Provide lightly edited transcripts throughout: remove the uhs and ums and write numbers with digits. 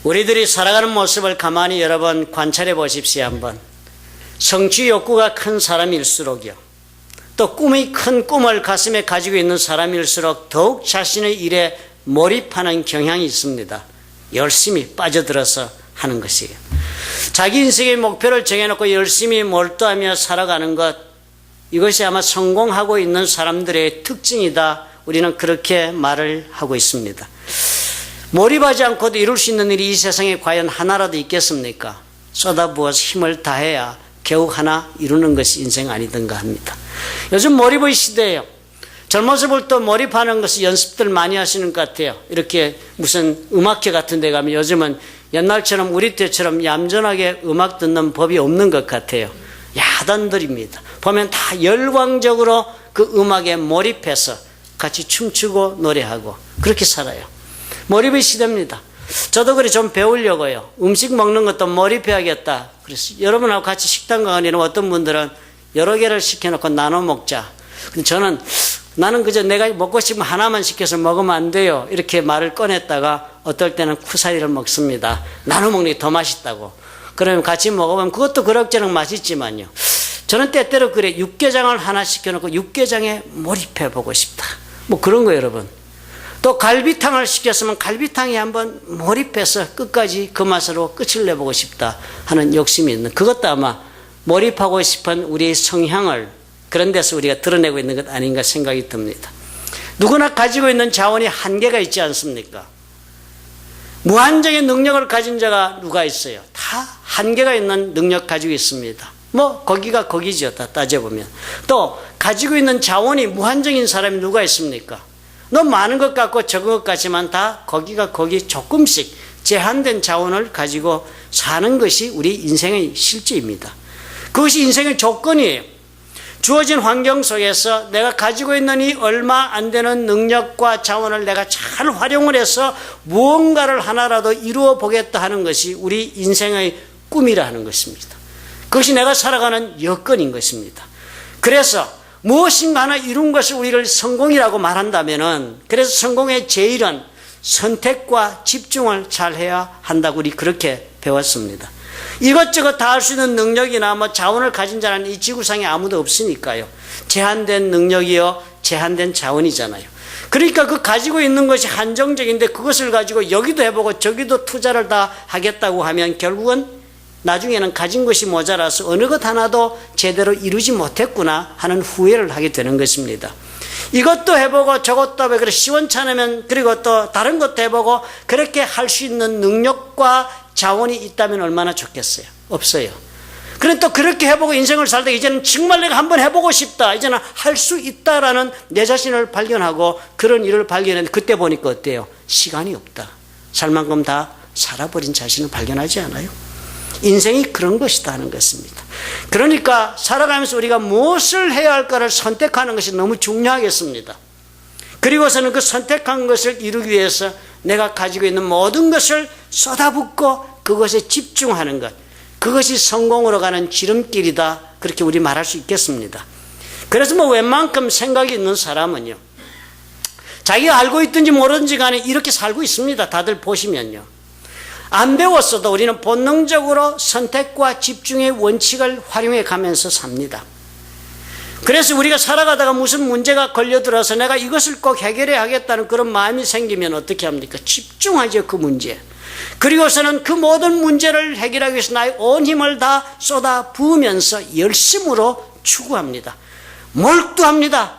우리들이 살아가는 모습을 가만히 여러 번 관찰해 보십시오. 한번. 성취 욕구가 큰 사람일수록요, 또 꿈이 큰 꿈을 가슴에 가지고 있는 사람일수록 더욱 자신의 일에 몰입하는 경향이 있습니다. 열심히 빠져들어서 하는 것이에요. 자기 인생의 목표를 정해놓고 열심히 몰두하며 살아가는 것, 이것이 아마 성공하고 있는 사람들의 특징이다. 우리는 그렇게 말을 하고 있습니다. 몰입하지 않고도 이룰 수 있는 일이 이 세상에 과연 하나라도 있겠습니까? 쏟아부어서 힘을 다해야 겨우 하나 이루는 것이 인생 아니던가 합니다. 요즘 몰입의 시대예요. 젊어서 부터 몰입하는 것이 연습들 많이 하시는 것 같아요. 이렇게 무슨 음악회 같은 데 가면 요즘은 옛날처럼 우리 때처럼 얌전하게 음악 듣는 법이 없는 것 같아요. 야단들입니다. 보면 다 열광적으로 그 음악에 몰입해서 같이 춤추고 노래하고 그렇게 살아요. 몰입의 시대입니다. 저도 그래 좀 배우려고요. 음식 먹는 것도 몰입해야겠다. 그래서 여러분하고 같이 식당 가거나 어떤 분들은 여러 개를 시켜놓고 나눠 먹자. 근데 저는 나는 그저 내가 먹고 싶으면 하나만 시켜서 먹으면 안 돼요. 이렇게 말을 꺼냈다가 어떨 때는 쿠사리를 먹습니다. 나눠 먹는 게 더 맛있다고. 그러면 같이 먹어보면 그것도 그럭저럭 맛있지만요. 저는 때때로 그래 육개장을 하나 시켜놓고 육개장에 몰입해보고 싶다. 뭐 그런 거예요, 여러분. 또 갈비탕을 시켰으면 갈비탕에 한번 몰입해서 끝까지 그 맛으로 끝을 내보고 싶다 하는 욕심이 있는, 그것도 아마 몰입하고 싶은 우리의 성향을 그런 데서 우리가 드러내고 있는 것 아닌가 생각이 듭니다. 누구나 가지고 있는 자원이 한계가 있지 않습니까? 무한정의 능력을 가진 자가 누가 있어요? 다 한계가 있는 능력 가지고 있습니다. 뭐 거기가 거기죠. 다 따져보면. 또 가지고 있는 자원이 무한정인 사람이 누가 있습니까? 너무 많은 것 같고 적은 것 같지만 다 거기가 거기 조금씩 제한된 자원을 가지고 사는 것이 우리 인생의 실제입니다. 그것이 인생의 조건이에요. 주어진 환경 속에서 내가 가지고 있는 이 얼마 안 되는 능력과 자원을 내가 잘 활용을 해서 무언가를 하나라도 이루어 보겠다 하는 것이 우리 인생의 꿈이라 하는 것입니다. 그것이 내가 살아가는 여건인 것입니다. 그래서 무엇인가 하나 이룬 것을 우리를 성공이라고 말한다면은, 그래서 성공의 제일은 선택과 집중을 잘 해야 한다고 우리 그렇게 배웠습니다. 이것저것 다 할 수 있는 능력이나 뭐 자원을 가진 자는 이 지구상에 아무도 없으니까요. 제한된 능력이요, 제한된 자원이잖아요. 그러니까 그 가지고 있는 것이 한정적인데 그것을 가지고 여기도 해보고 저기도 투자를 다 하겠다고 하면 결국은 나중에는 가진 것이 모자라서 어느 것 하나도 제대로 이루지 못했구나 하는 후회를 하게 되는 것입니다. 이것도 해보고 저것도 해보고 시원찮으면 그리고 또 다른 것도 해보고 그렇게 할 수 있는 능력과 자원이 있다면 얼마나 좋겠어요? 없어요. 그런데 또 그렇게 해보고 인생을 살다 이제는 정말 내가 한번 해보고 싶다, 이제는 할 수 있다라는 내 자신을 발견하고 그런 일을 발견했는데 그때 보니까 어때요? 시간이 없다. 살 만큼 다 살아버린 자신을 발견하지 않아요? 인생이 그런 것이다 하는 것입니다. 그러니까 살아가면서 우리가 무엇을 해야 할까를 선택하는 것이 너무 중요하겠습니다. 그리고서는 그 선택한 것을 이루기 위해서 내가 가지고 있는 모든 것을 쏟아붓고 그것에 집중하는 것, 그것이 성공으로 가는 지름길이다, 그렇게 우리 말할 수 있겠습니다. 그래서 뭐 웬만큼 생각이 있는 사람은요, 자기가 알고 있든지 모르든지 간에 이렇게 살고 있습니다. 다들 보시면요, 안 배웠어도 우리는 본능적으로 선택과 집중의 원칙을 활용해 가면서 삽니다. 그래서 우리가 살아가다가 무슨 문제가 걸려들어서 내가 이것을 꼭 해결해야 하겠다는 그런 마음이 생기면 어떻게 합니까? 집중하죠, 그 문제에. 그리고서는 그 모든 문제를 해결하기 위해서 나의 온 힘을 다 쏟아 부으면서 열심으로 추구합니다. 몰두합니다.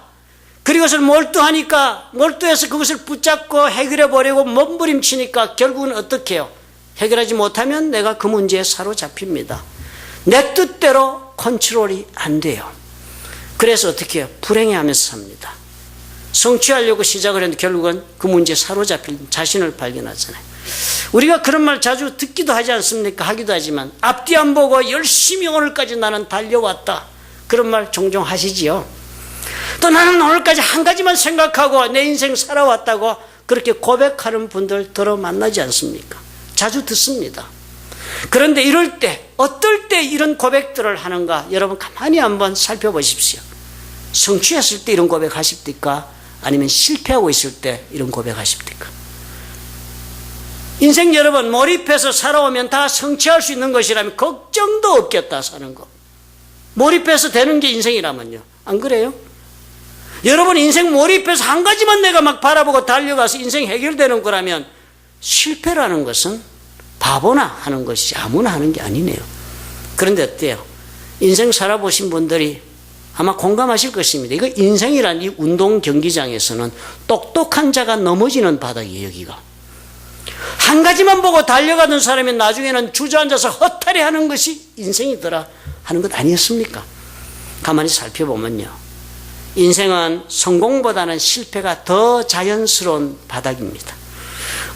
그리고서 몰두하니까, 몰두해서 그것을 붙잡고 해결해 보려고 몸부림치니까 결국은 어떻게 해요? 해결하지 못하면 내가 그 문제에 사로잡힙니다. 내 뜻대로 컨트롤이 안 돼요. 그래서 어떻게 해요? 불행해하면서 삽니다. 성취하려고 시작을 했는데 결국은 그 문제에 사로잡힌 자신을 발견하잖아요. 우리가 그런 말 자주 듣기도 하지 않습니까? 하기도 하지만 앞뒤 안 보고 열심히 오늘까지 나는 달려왔다, 그런 말 종종 하시지요. 또 나는 오늘까지 한 가지만 생각하고 내 인생 살아왔다고 그렇게 고백하는 분들 들어 만나지 않습니까? 자주 듣습니다. 그런데 이럴 때, 어떨 때 이런 고백들을 하는가, 여러분 가만히 한번 살펴보십시오. 성취했을 때 이런 고백하십니까? 아니면 실패하고 있을 때 이런 고백하십니까? 인생 여러 번 몰입해서 살아오면 다 성취할 수 있는 것이라면 걱정도 없겠다 사는 거. 몰입해서 되는 게 인생이라면요. 안 그래요? 여러분 인생 몰입해서 한 가지만 내가 막 바라보고 달려가서 인생 해결되는 거라면 실패라는 것은 바보나 하는 것이 아무나 하는 게 아니네요. 그런데 어때요? 인생 살아보신 분들이 아마 공감하실 것입니다. 이거 인생이란 이 운동 경기장에서는 똑똑한 자가 넘어지는 바닥이에요. 여기가. 한 가지만 보고 달려가던 사람이 나중에는 주저앉아서 허탈해 하는 것이 인생이더라 하는 것 아니었습니까? 가만히 살펴보면요. 인생은 성공보다는 실패가 더 자연스러운 바닥입니다.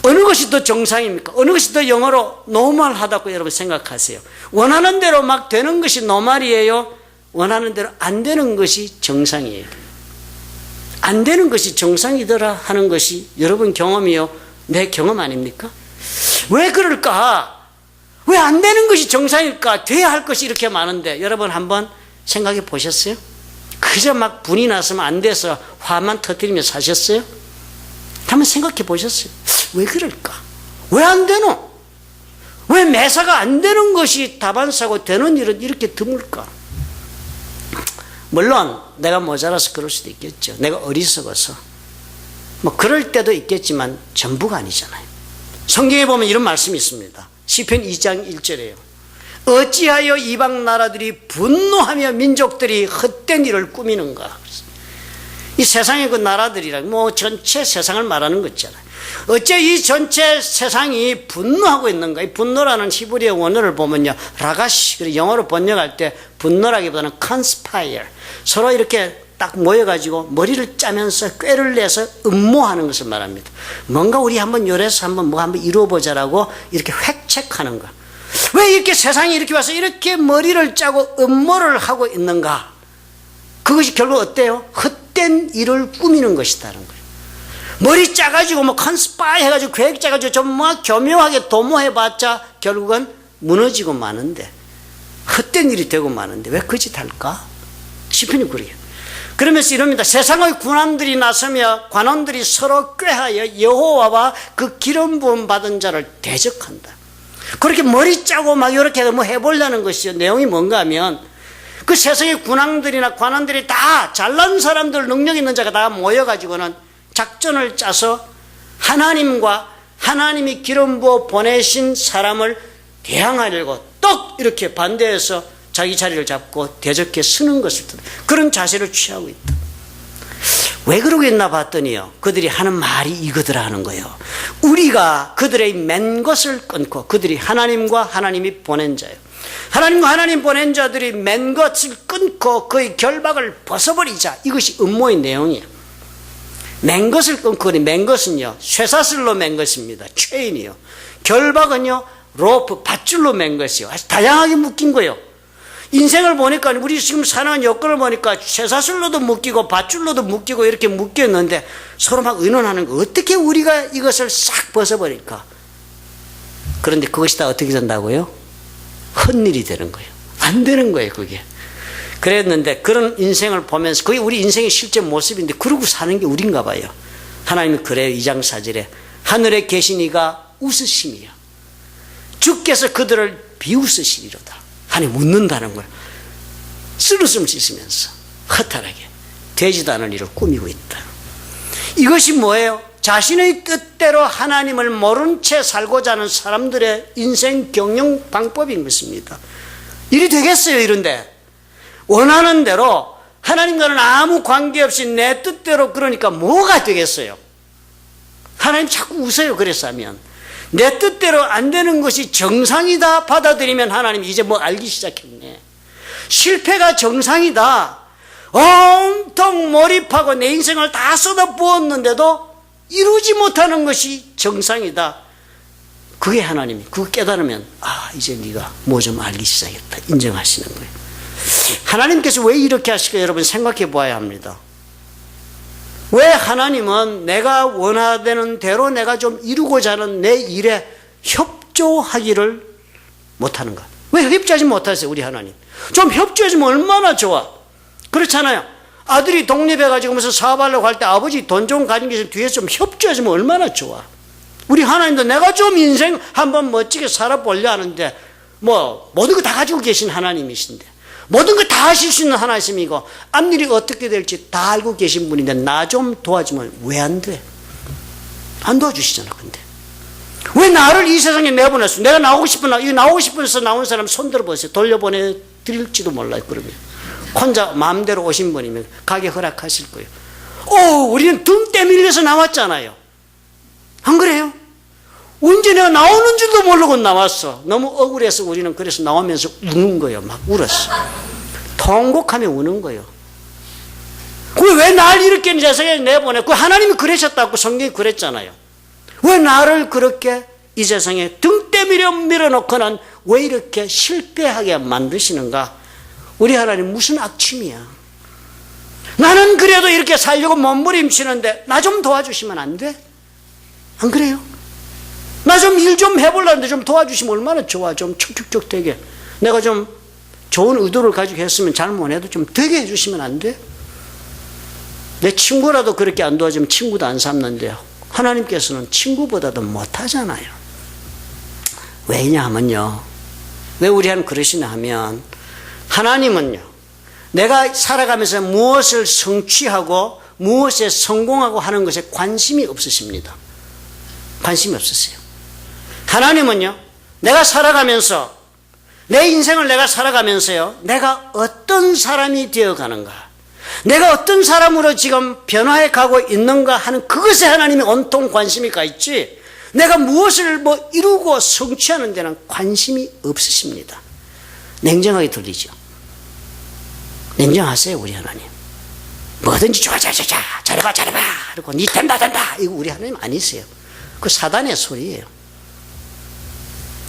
어느 것이 더 정상입니까? 어느 것이 더 영어로 노멀하다고 여러분 생각하세요? 원하는 대로 막 되는 것이 노멀이에요? 원하는 대로 안 되는 것이 정상이에요? 안 되는 것이 정상이더라 하는 것이 여러분 경험이요? 내 경험 아닙니까? 왜 그럴까? 왜 안 되는 것이 정상일까? 돼야 할 것이 이렇게 많은데 여러분 한번 생각해 보셨어요? 그저 막 분이 났으면 안 돼서 화만 터뜨리며 사셨어요? 한번 생각해 보셨어요? 왜 그럴까? 왜 안 되노? 왜 매사가 안 되는 것이 다반사고 되는 일은 이렇게 드물까? 물론 내가 모자라서 그럴 수도 있겠죠. 내가 어리석어서. 뭐 그럴 때도 있겠지만 전부가 아니잖아요. 성경에 보면 이런 말씀이 있습니다. 시편 2장 1절에요. 어찌하여 이방 나라들이 분노하며 민족들이 헛된 일을 꾸미는가? 이 세상의 그 나라들이라 뭐 전체 세상을 말하는 거잖아요. 어째 이 전체 세상이 분노하고 있는가? 이 분노라는 히브리어 원어를 보면요, 라가시, 그리고 영어로 번역할 때 분노라기보다는 conspire, 서로 이렇게 딱 모여가지고 머리를 짜면서 꾀를 내서 음모하는 것을 말합니다. 뭔가 우리 한번 요래서 한번 뭐 한번 이루어보자라고 이렇게 획책하는 거. 왜 이렇게 세상이 이렇게 와서 이렇게 머리를 짜고 음모를 하고 있는가? 그것이 결국 어때요? 헛된 일을 꾸미는 것이다는 거예요. 머리 짜가지고 뭐 컨스파이 해가지고 계획 짜가지고 좀 뭐 교묘하게 도모해봤자 결국은 무너지고 마는데, 헛된 일이 되고 마는데 왜 그 짓 할까? 시편이 그래요. 그러면서 이럽니다. 세상의 군왕들이 나서며 관원들이 서로 꾀하여 여호와와 그 기름 부음 받은 자를 대적한다. 그렇게 머리 짜고 막 이렇게 뭐 해보려는 것이요. 내용이 뭔가 하면 그 세상의 군왕들이나 관원들이 다 잘난 사람들, 능력 있는 자가 다 모여가지고는 작전을 짜서 하나님과 하나님이 기름 부어 보내신 사람을 대항하려고 떡 이렇게 반대해서 자기 자리를 잡고 대적해 쓰는 것을, 그런 자세를 취하고 있다. 왜 그러고 있나 봤더니요, 그들이 하는 말이 이거더라 하는 거예요. 우리가 그들의 맨 것을 끊고, 그들이 하나님과 하나님이 보낸 자예요. 하나님과 하나님 보낸 자들이 맨 것을 끊고 그의 결박을 벗어버리자. 이것이 음모의 내용이에요. 맨 것을 끊고, 맨 것은요, 쇠사슬로 맨 것입니다. 체인이요. 결박은요, 로프, 밧줄로 맨 것이요. 아주 다양하게 묶인 거예요. 인생을 보니까, 우리 지금 사는 여건을 보니까 쇠사슬로도 묶이고 밧줄로도 묶이고 이렇게 묶였는데 서로 막 의논하는 거. 어떻게 우리가 이것을 싹 벗어버릴까? 그런데 그것이 다 어떻게 된다고요? 헛일이 되는 거예요. 안 되는 거예요, 그게. 그랬는데 그런 인생을 보면서, 그게 우리 인생의 실제 모습인데 그러고 사는 게 우린가 봐요. 하나님이 그래요. 2장 4절에 하늘에 계신 이가 웃으심이요, 주께서 그들을 비웃으시리로다. 하나님 웃는다는 거예요. 쓰루숨 씻으면서 허탈하게 되지도 않을 일을 꾸미고 있다. 이것이 뭐예요? 자신의 뜻대로 하나님을 모른 채 살고자 하는 사람들의 인생 경영 방법인 것입니다. 일이 되겠어요? 이런데 원하는 대로 하나님과는 아무 관계없이 내 뜻대로, 그러니까 뭐가 되겠어요? 하나님 자꾸 웃어요. 그래서 하면 내 뜻대로 안 되는 것이 정상이다 받아들이면 하나님이 이제 뭐 알기 시작했네. 실패가 정상이다. 온통 몰입하고 내 인생을 다 쏟아부었는데도 이루지 못하는 것이 정상이다. 그게 하나님이, 그거 깨달으면 이제 네가 뭐 좀 알기 시작했다 인정하시는 거예요. 하나님께서 왜 이렇게 하실까? 여러분 생각해 보아야 합니다. 왜 하나님은 내가 원하는 대로 내가 좀 이루고자 하는 내 일에 협조하기를 못하는가? 왜 협조하지 못하세요? 우리 하나님 좀 협조해주면 얼마나 좋아. 그렇잖아요. 아들이 독립해가지고 무슨 사업하려고 할 때 아버지 돈 좀 가진 게 있으면 뒤에서 좀 협조해주면 얼마나 좋아. 우리 하나님도 내가 좀 인생 한번 멋지게 살아보려 하는데 뭐 모든 거 다 가지고 계신 하나님이신데 모든 거 다 하실 수 있는 하나님이고 앞일이 어떻게 될지 다 알고 계신 분인데 나 좀 도와주면 왜 안 돼? 안 도와주시잖아. 근데 왜 나를 이 세상에 내보냈어? 내가 나오고 싶어서 나온 사람 손 들어보세요. 돌려보내 드릴지도 몰라요. 그러면 혼자 마음대로 오신 분이면 가게 허락하실 거예요. 우리는 등 때밀려서 나왔잖아요. 안 그래요? 언제 내가 나오는 줄도 모르고 나왔어. 너무 억울해서 우리는 그래서 나오면서 우는 거예요. 막 울었어. 통곡하며 우는 거예요. 왜 날 이렇게 이 세상에 내보내? 하나님이 그러셨다고 성경이 그랬잖아요. 왜 나를 그렇게 이 세상에 등 때밀어 밀어놓고는 왜 이렇게 실패하게 만드시는가? 우리 하나님 무슨 악취미야? 나는 그래도 이렇게 살려고 몸부림치는데 나 좀 도와주시면 안 돼? 안 그래요? 나 좀 일 좀 해보려는데 좀 도와주시면 얼마나 좋아. 좀 촉촉촉 되게. 내가 좀 좋은 의도를 가지고 했으면 잘 못해도 좀 되게 해주시면 안 돼? 내 친구라도 그렇게 안 도와주면 친구도 안 삼는데요. 하나님께서는 친구보다도 못하잖아요. 왜냐하면요. 왜 우리 하나님 그러시냐 하면 하나님은요. 내가 살아가면서 무엇을 성취하고 무엇에 성공하고 하는 것에 관심이 없으십니다. 관심이 없으세요. 하나님은요. 내가 살아가면서 내 인생을 내가 살아가면서요. 내가 어떤 사람이 되어가는가. 내가 어떤 사람으로 지금 변화해 가고 있는가 하는 그것에 하나님이 온통 관심이 가 있지 내가 무엇을 이루고 성취하는 데는 관심이 없으십니다. 냉정하게 들리죠. 냉정하세요. 우리 하나님. 뭐든지 좋아 잘해봐 그리고 니 된다 이거 우리 하나님 아니세요. 그 사단의 소리예요.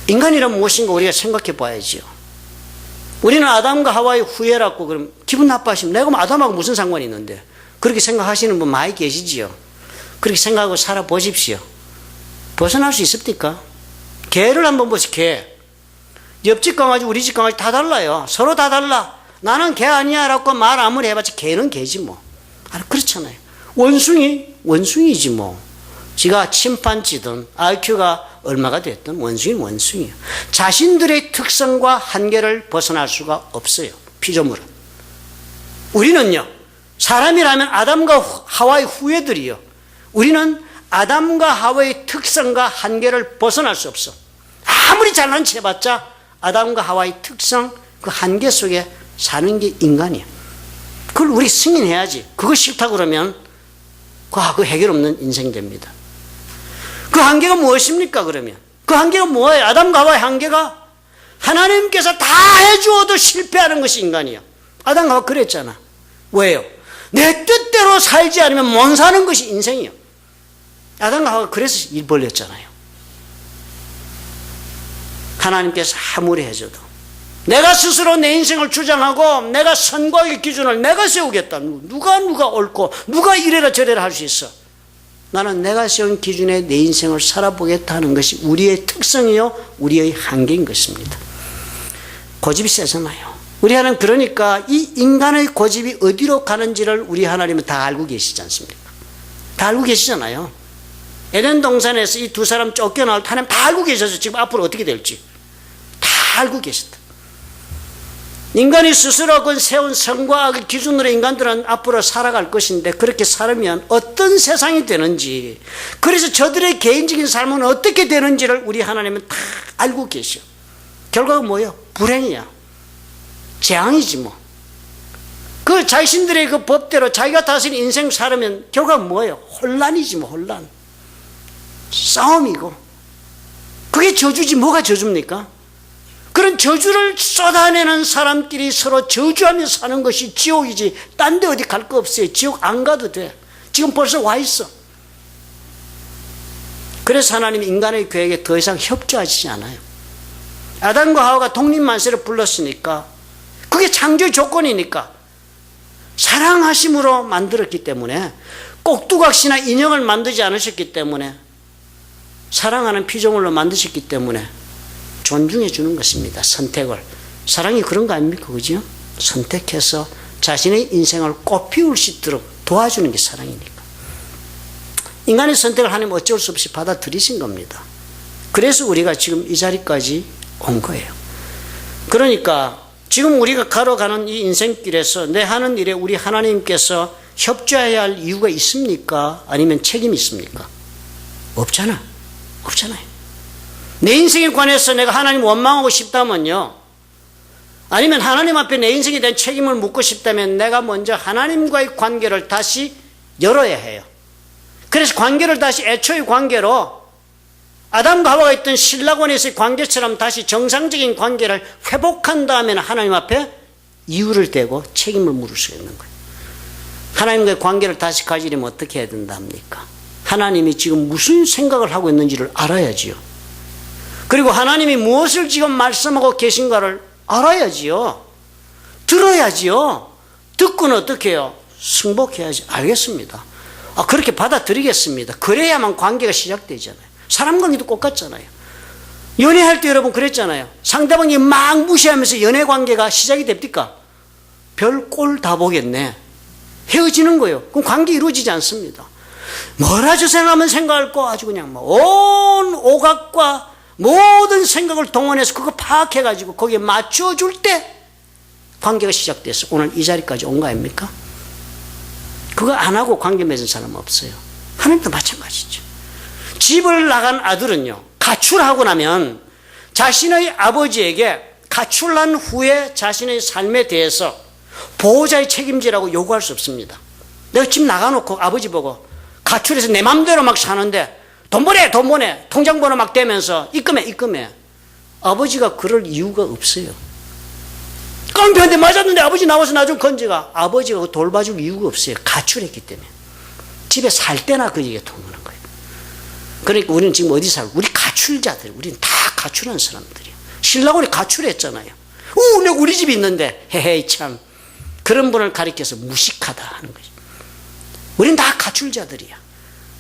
인간이란 무엇인가 우리가 생각해 봐야죠. 우리는 아담과 하와의 후예라고 그럼 기분 나빠하시면 내가 아담하고 무슨 상관이 있는데 그렇게 생각하시는 분 많이 계시지요. 그렇게 생각하고 살아보십시오. 벗어날 수 있습니까? 개를 한번 보세요. 개. 옆집 강아지 우리 집 강아지 다 달라요. 서로 다 달라. 나는 개 아니야 라고 말 아무리 해봤자 개는 개지 뭐. 그렇잖아요. 원숭이지 뭐. 지가 침판지든 IQ가 얼마가 됐든 원숭이는 원숭이에요. 자신들의 특성과 한계를 벗어날 수가 없어요. 피조물은. 우리는요. 사람이라면 아담과 하와의 후예들이요. 우리는 아담과 하와의 특성과 한계를 벗어날 수 없어. 아무리 잘난 체 해봤자 아담과 하와의 특성 그 한계 속에 사는 게 인간이야. 그걸 우리 승인해야지. 그거 싫다 그러면 그 해결 없는 인생 됩니다. 그 한계가 무엇입니까 그러면? 그 한계가 뭐예요? 아담과 하와의 한계가 하나님께서 다 해주어도 실패하는 것이 인간이야. 아담과 하와 그랬잖아. 왜요? 내 뜻대로 살지 않으면 못 사는 것이 인생이야. 아담과 하와가 그래서 일 벌렸잖아요. 하나님께서 아무리 해줘도 내가 스스로 내 인생을 주장하고 내가 선과의 기준을 내가 세우겠다. 누가 옳고 누가 이래라 저래라 할 수 있어. 나는 내가 세운 기준에 내 인생을 살아보겠다 하는 것이 우리의 특성이요 우리의 한계인 것입니다. 고집이 세잖아요. 우리 하나님 그러니까 이 인간의 고집이 어디로 가는지를 우리 하나님은 다 알고 계시지 않습니까? 다 알고 계시잖아요. 에덴 동산에서 이 두 사람 쫓겨나올 때 하나님 다 알고 계셔서 지금 앞으로 어떻게 될지 다 알고 계셨다. 인간이 스스로 세운 선과 악의 기준으로 인간들은 앞으로 살아갈 것인데 그렇게 살면 어떤 세상이 되는지 그래서 저들의 개인적인 삶은 어떻게 되는지를 우리 하나님은 다 알고 계셔. 결과가 뭐예요? 불행이야. 재앙이지 뭐. 그 자신들의 그 법대로 자기가 다스린 인생 살면 결과가 뭐예요? 혼란이지 뭐. 혼란. 싸움이고. 그게 저주지 뭐가 저주입니까? 그런 저주를 쏟아내는 사람끼리 서로 저주하며 사는 것이 지옥이지 딴 데 어디 갈 거 없어요. 지옥 안 가도 돼. 지금 벌써 와 있어. 그래서 하나님이 인간의 계획에 더 이상 협조하시지 않아요. 아담과 하와가 독립만세를 불렀으니까 그게 창조의 조건이니까 사랑하심으로 만들었기 때문에 꼭두각시나 인형을 만들지 않으셨기 때문에 사랑하는 피조물로 만드셨기 때문에 존중해 주는 것입니다. 선택을. 사랑이 그런 거 아닙니까? 그죠? 선택해서 자신의 인생을 꽃피울 수 있도록 도와주는 게 사랑이니까. 인간의 선택을 하나님 어쩔 수 없이 받아들이신 겁니다. 그래서 우리가 지금 이 자리까지 온 거예요. 그러니까 지금 우리가 걸어가는 이 인생길에서 내 하는 일에 우리 하나님께서 협조해야 할 이유가 있습니까? 아니면 책임이 있습니까? 없잖아요. 내 인생에 관해서 내가 하나님 원망하고 싶다면요, 아니면 하나님 앞에 내 인생에 대한 책임을 묻고 싶다면 내가 먼저 하나님과의 관계를 다시 열어야 해요. 그래서 관계를 다시 애초의 관계로 아담과 하와가 있던 신라원에서의 관계처럼 다시 정상적인 관계를 회복한 다음에 하나님 앞에 이유를 대고 책임을 물을 수 있는 거예요. 하나님과의 관계를 다시 가지려면 어떻게 해야 된답니까? 하나님이 지금 무슨 생각을 하고 있는지를 알아야지요. 그리고 하나님이 무엇을 지금 말씀하고 계신가를 알아야지요. 들어야지요. 듣고는 어떻게 해요? 승복해야지. 알겠습니다. 그렇게 받아들이겠습니다. 그래야만 관계가 시작되잖아요. 사람 관계도 똑같잖아요. 연애할 때 여러분 그랬잖아요. 상대방이 막 무시하면서 연애 관계가 시작이 됩니까? 별 꼴 다 보겠네. 헤어지는 거예요. 그럼 관계 이루어지지 않습니다. 뭐라 저 생각하면 생각할 거 아주 그냥 온 오각과 모든 생각을 동원해서 그거 파악해가지고 거기에 맞춰줄 때 관계가 시작돼서 오늘 이 자리까지 온 거 아닙니까? 그거 안 하고 관계 맺은 사람은 없어요. 하나님도 마찬가지죠. 집을 나간 아들은요, 가출하고 나면 자신의 아버지에게 가출한 후에 자신의 삶에 대해서 보호자의 책임지라고 요구할 수 없습니다. 내가 집 나가놓고 아버지 보고 가출해서 내 맘대로 막 사는데 돈 보내 통장 번호 막 대면서 입금해. 아버지가 그럴 이유가 없어요. 깡패한테 맞았는데 아버지 나와서 나 좀 건져가. 아버지가 돌봐줄 이유가 없어요. 가출했기 때문에. 집에 살 때나 그 얘기가 통하는 거예요. 그러니까 우리는 지금 어디 살고? 우리 가출자들, 우리는 다 가출한 사람들이에요. 신라원이 가출했잖아요. 내가 우리 집이 있는데, 헤헤이 참. 그런 분을 가리켜서 무식하다 하는 거죠. 우리는 다 가출자들이야.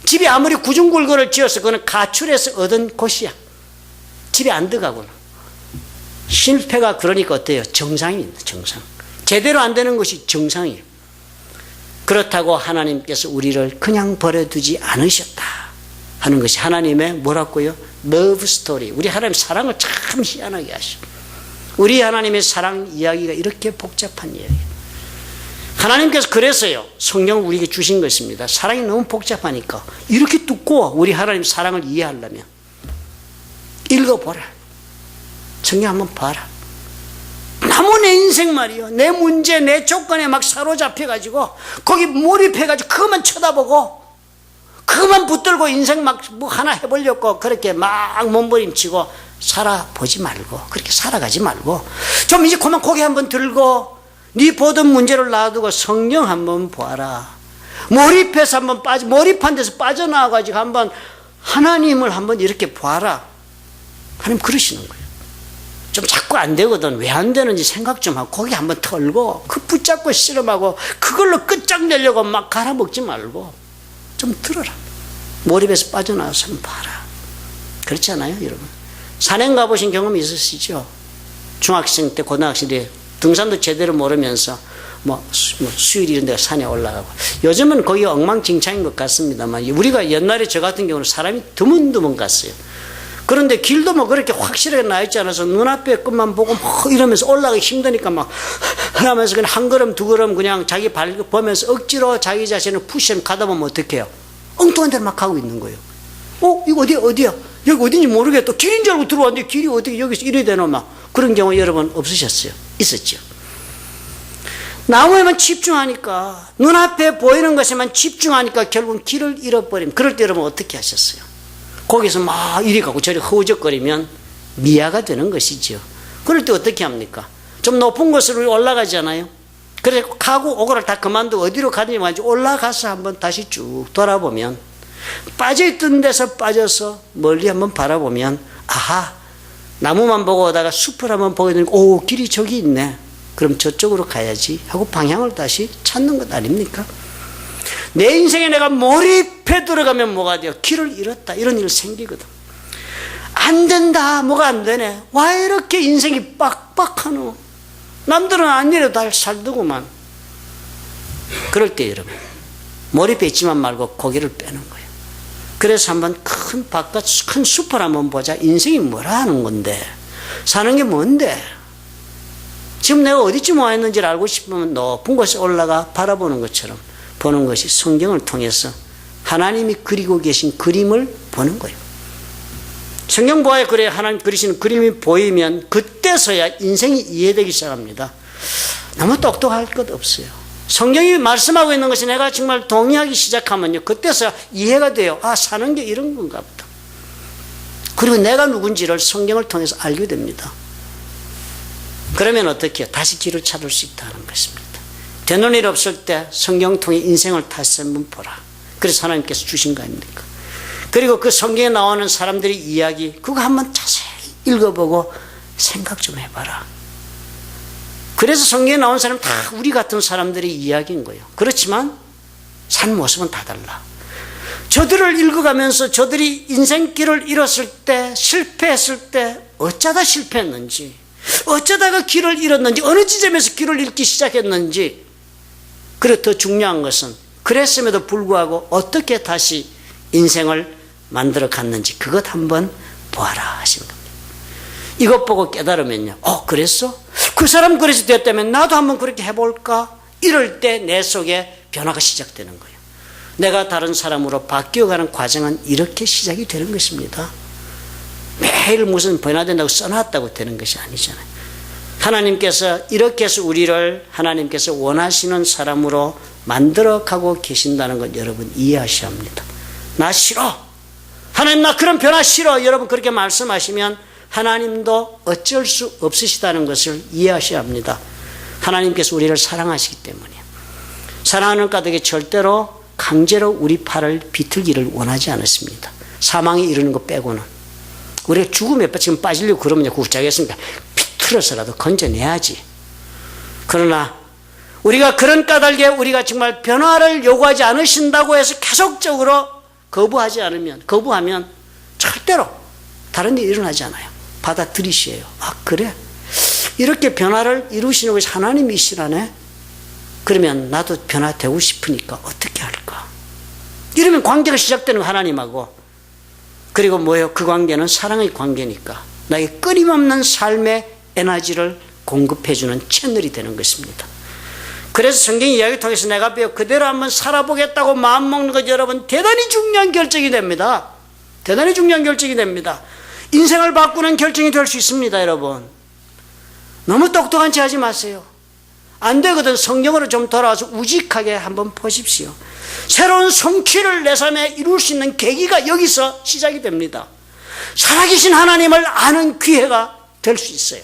집이 아무리 구중굴거를 지어서 그거는 가출해서 얻은 곳이야. 집에 안 들어가고는. 실패가 그러니까 어때요? 정상입니다. 정상. 제대로 안 되는 것이 정상이에요. 그렇다고 하나님께서 우리를 그냥 버려두지 않으셨다 하는 것이 하나님의 뭐라고요? 러브 스토리. 우리 하나님 사랑을 참 희한하게 하셔. 우리 하나님의 사랑 이야기가 이렇게 복잡한 이야기예요. 하나님께서 그래서요, 성경을 우리에게 주신 것입니다. 사랑이 너무 복잡하니까 이렇게 두꺼워. 우리 하나님 사랑을 이해하려면 읽어보라. 성경 한번 봐라. 너무 내 인생 말이요, 내 문제, 내 조건에 막 사로잡혀가지고 거기 몰입해가지고 그것만 쳐다보고 그것만 붙들고 인생 막 뭐 하나 해보려고 그렇게 막 몸부림치고 살아보지 말고, 그렇게 살아가지 말고 좀 이제 그만 고개 한번 들고 네 보던 문제를 놔두고 성경 한번 보아라. 몰입해서 한번 몰입한 데서 빠져나와가지고 한번 하나님을 한번 이렇게 보아라. 하나님 그러시는 거예요. 좀 자꾸 안 되거든. 왜 안 되는지 생각 좀 하고 거기 한번 털고 그 붙잡고 씨름하고 그걸로 끝장내려고 막 갈아먹지 말고 좀 들어라. 몰입해서 빠져나와서 한번 봐라. 그렇지 않아요, 여러분? 산행 가보신 경험이 있으시죠? 중학생 때, 고등학생 때 등산도 제대로 모르면서 수일 이런 데가 산에 올라가고, 요즘은 거기 엉망진창인 것 같습니다만 우리가 옛날에 저 같은 경우는 사람이 드문드문 갔어요. 그런데 길도 그렇게 확실하게 나있지 않아서 눈앞에 것만 보고 이러면서 올라가기 힘드니까 막 하면서 그냥 한 걸음 두 걸음 그냥 자기 발 보면서 억지로 자기 자신을 푸시하면 가다 보면 어떡해요? 엉뚱한 데를 막 가고 있는 거예요. 이거 어디야? 여기 어딘지 모르겠다. 길인 줄 알고 들어왔는데 길이 어떻게 여기서 이래 되나 막. 그런 경우 여러분 없으셨어요? 있었죠? 나무에만 집중하니까, 눈앞에 보이는 것에만 집중하니까 결국은 길을 잃어버리면, 그럴 때 여러분 어떻게 하셨어요? 거기서 막 이리 가고 저리 허우적거리면 미아가 되는 것이죠. 그럴 때 어떻게 합니까? 좀 높은 곳으로 올라가잖아요. 그래서 가고 오고를 다 그만두고 어디로 가든지 말지 올라가서 한번 다시 쭉 돌아보면, 빠져있던 데서 빠져서 멀리 한번 바라보면, 아하, 나무만 보고 오다가 숲을 한번 보게 되니까 길이 저기 있네. 그럼 저쪽으로 가야지 하고 방향을 다시 찾는 것 아닙니까? 내 인생에 내가 몰입해 들어가면 뭐가 돼요? 길을 잃었다. 이런 일 생기거든. 안 된다. 뭐가 안 되네. 왜 이렇게 인생이 빡빡하노? 남들은 안 이래도 잘 살더구만. 그럴 때 여러분, 몰입해 있지만 말고 고개를 빼는 거예요. 그래서 한번 큰 바깥 큰 숲을 한번 보자. 인생이 뭐라 하는 건데, 사는 게 뭔데, 지금 내가 어디쯤 와 있는지를 알고 싶으면 높은 곳에 올라가 바라보는 것처럼 보는 것이 성경을 통해서 하나님이 그리고 계신 그림을 보는 거예요. 성경 보아야 그래. 하나님 그리시는 그림이 보이면 그때서야 인생이 이해되기 시작합니다. 너무 똑똑할 것 없어요. 성경이 말씀하고 있는 것이 내가 정말 동의하기 시작하면요, 그때서야 이해가 돼요. 아, 사는 게 이런 건가 보다. 그리고 내가 누군지를 성경을 통해서 알게 됩니다. 그러면 어떻게 해요? 다시 길을 찾을 수 있다는 것입니다. 되는 일 없을 때 성경 통해 인생을 다시 한번 보라. 그래서 하나님께서 주신 거 아닙니까? 그리고 그 성경에 나오는 사람들의 이야기, 그거 한번 자세히 읽어보고 생각 좀 해봐라. 그래서 성경에 나온 사람 다 우리 같은 사람들의 이야기인 거예요. 그렇지만 산 모습은 다 달라. 저들을 읽어가면서 저들이 인생길을 잃었을 때, 실패했을 때 어쩌다 실패했는지, 어쩌다가 길을 잃었는지, 어느 지점에서 길을 잃기 시작했는지, 그리고 더 중요한 것은 그랬음에도 불구하고 어떻게 다시 인생을 만들어 갔는지 그것 한번 보아라 하시는 겁니다. 이것 보고 깨달으면요, 그랬어? 그 사람 그래서 됐다면 나도 한번 그렇게 해볼까? 이럴 때 내 속에 변화가 시작되는 거예요. 내가 다른 사람으로 바뀌어가는 과정은 이렇게 시작이 되는 것입니다. 매일 무슨 변화된다고 써놨다고 되는 것이 아니잖아요. 하나님께서 이렇게 해서 우리를 하나님께서 원하시는 사람으로 만들어가고 계신다는 것 여러분 이해하셔야 합니다. 나 싫어. 하나님 나 그런 변화 싫어. 여러분 그렇게 말씀하시면 하나님도 어쩔 수 없으시다는 것을 이해하셔야 합니다. 하나님께서 우리를 사랑하시기 때문이에요. 사랑하는 까닭에 절대로 강제로 우리 팔을 비틀기를 원하지 않았습니다. 사망에 이르는 것 빼고는. 우리가 죽음에 지금 빠지려고 그러면 굴짝이었으니까 비틀어서라도 건져내야지. 그러나 우리가 그런 까닭에 우리가 정말 변화를 요구하지 않으신다고 해서 계속적으로 거부하면 절대로 다른 일이 일어나지 않아요. 받아들이셔요. 아 그래? 이렇게 변화를 이루시는 것이 하나님이시라네? 그러면 나도 변화되고 싶으니까 어떻게 할까? 이러면 관계가 시작되는 거 하나님하고. 그리고 뭐예요? 그 관계는 사랑의 관계니까 나에게 끊임없는 삶의 에너지를 공급해주는 채널이 되는 것입니다. 그래서 성경 이야기를 통해서 내가 그대로 한번 살아보겠다고 마음먹는 것 여러분 대단히 중요한 결정이 됩니다. 대단히 중요한 결정이 됩니다. 인생을 바꾸는 결정이 될 수 있습니다. 여러분 너무 똑똑한 체 하지 마세요. 안 되거든. 성경으로 좀 돌아와서 우직하게 한번 보십시오. 새로운 성취를 내 삶에 이룰 수 있는 계기가 여기서 시작이 됩니다. 살아계신 하나님을 아는 기회가 될 수 있어요.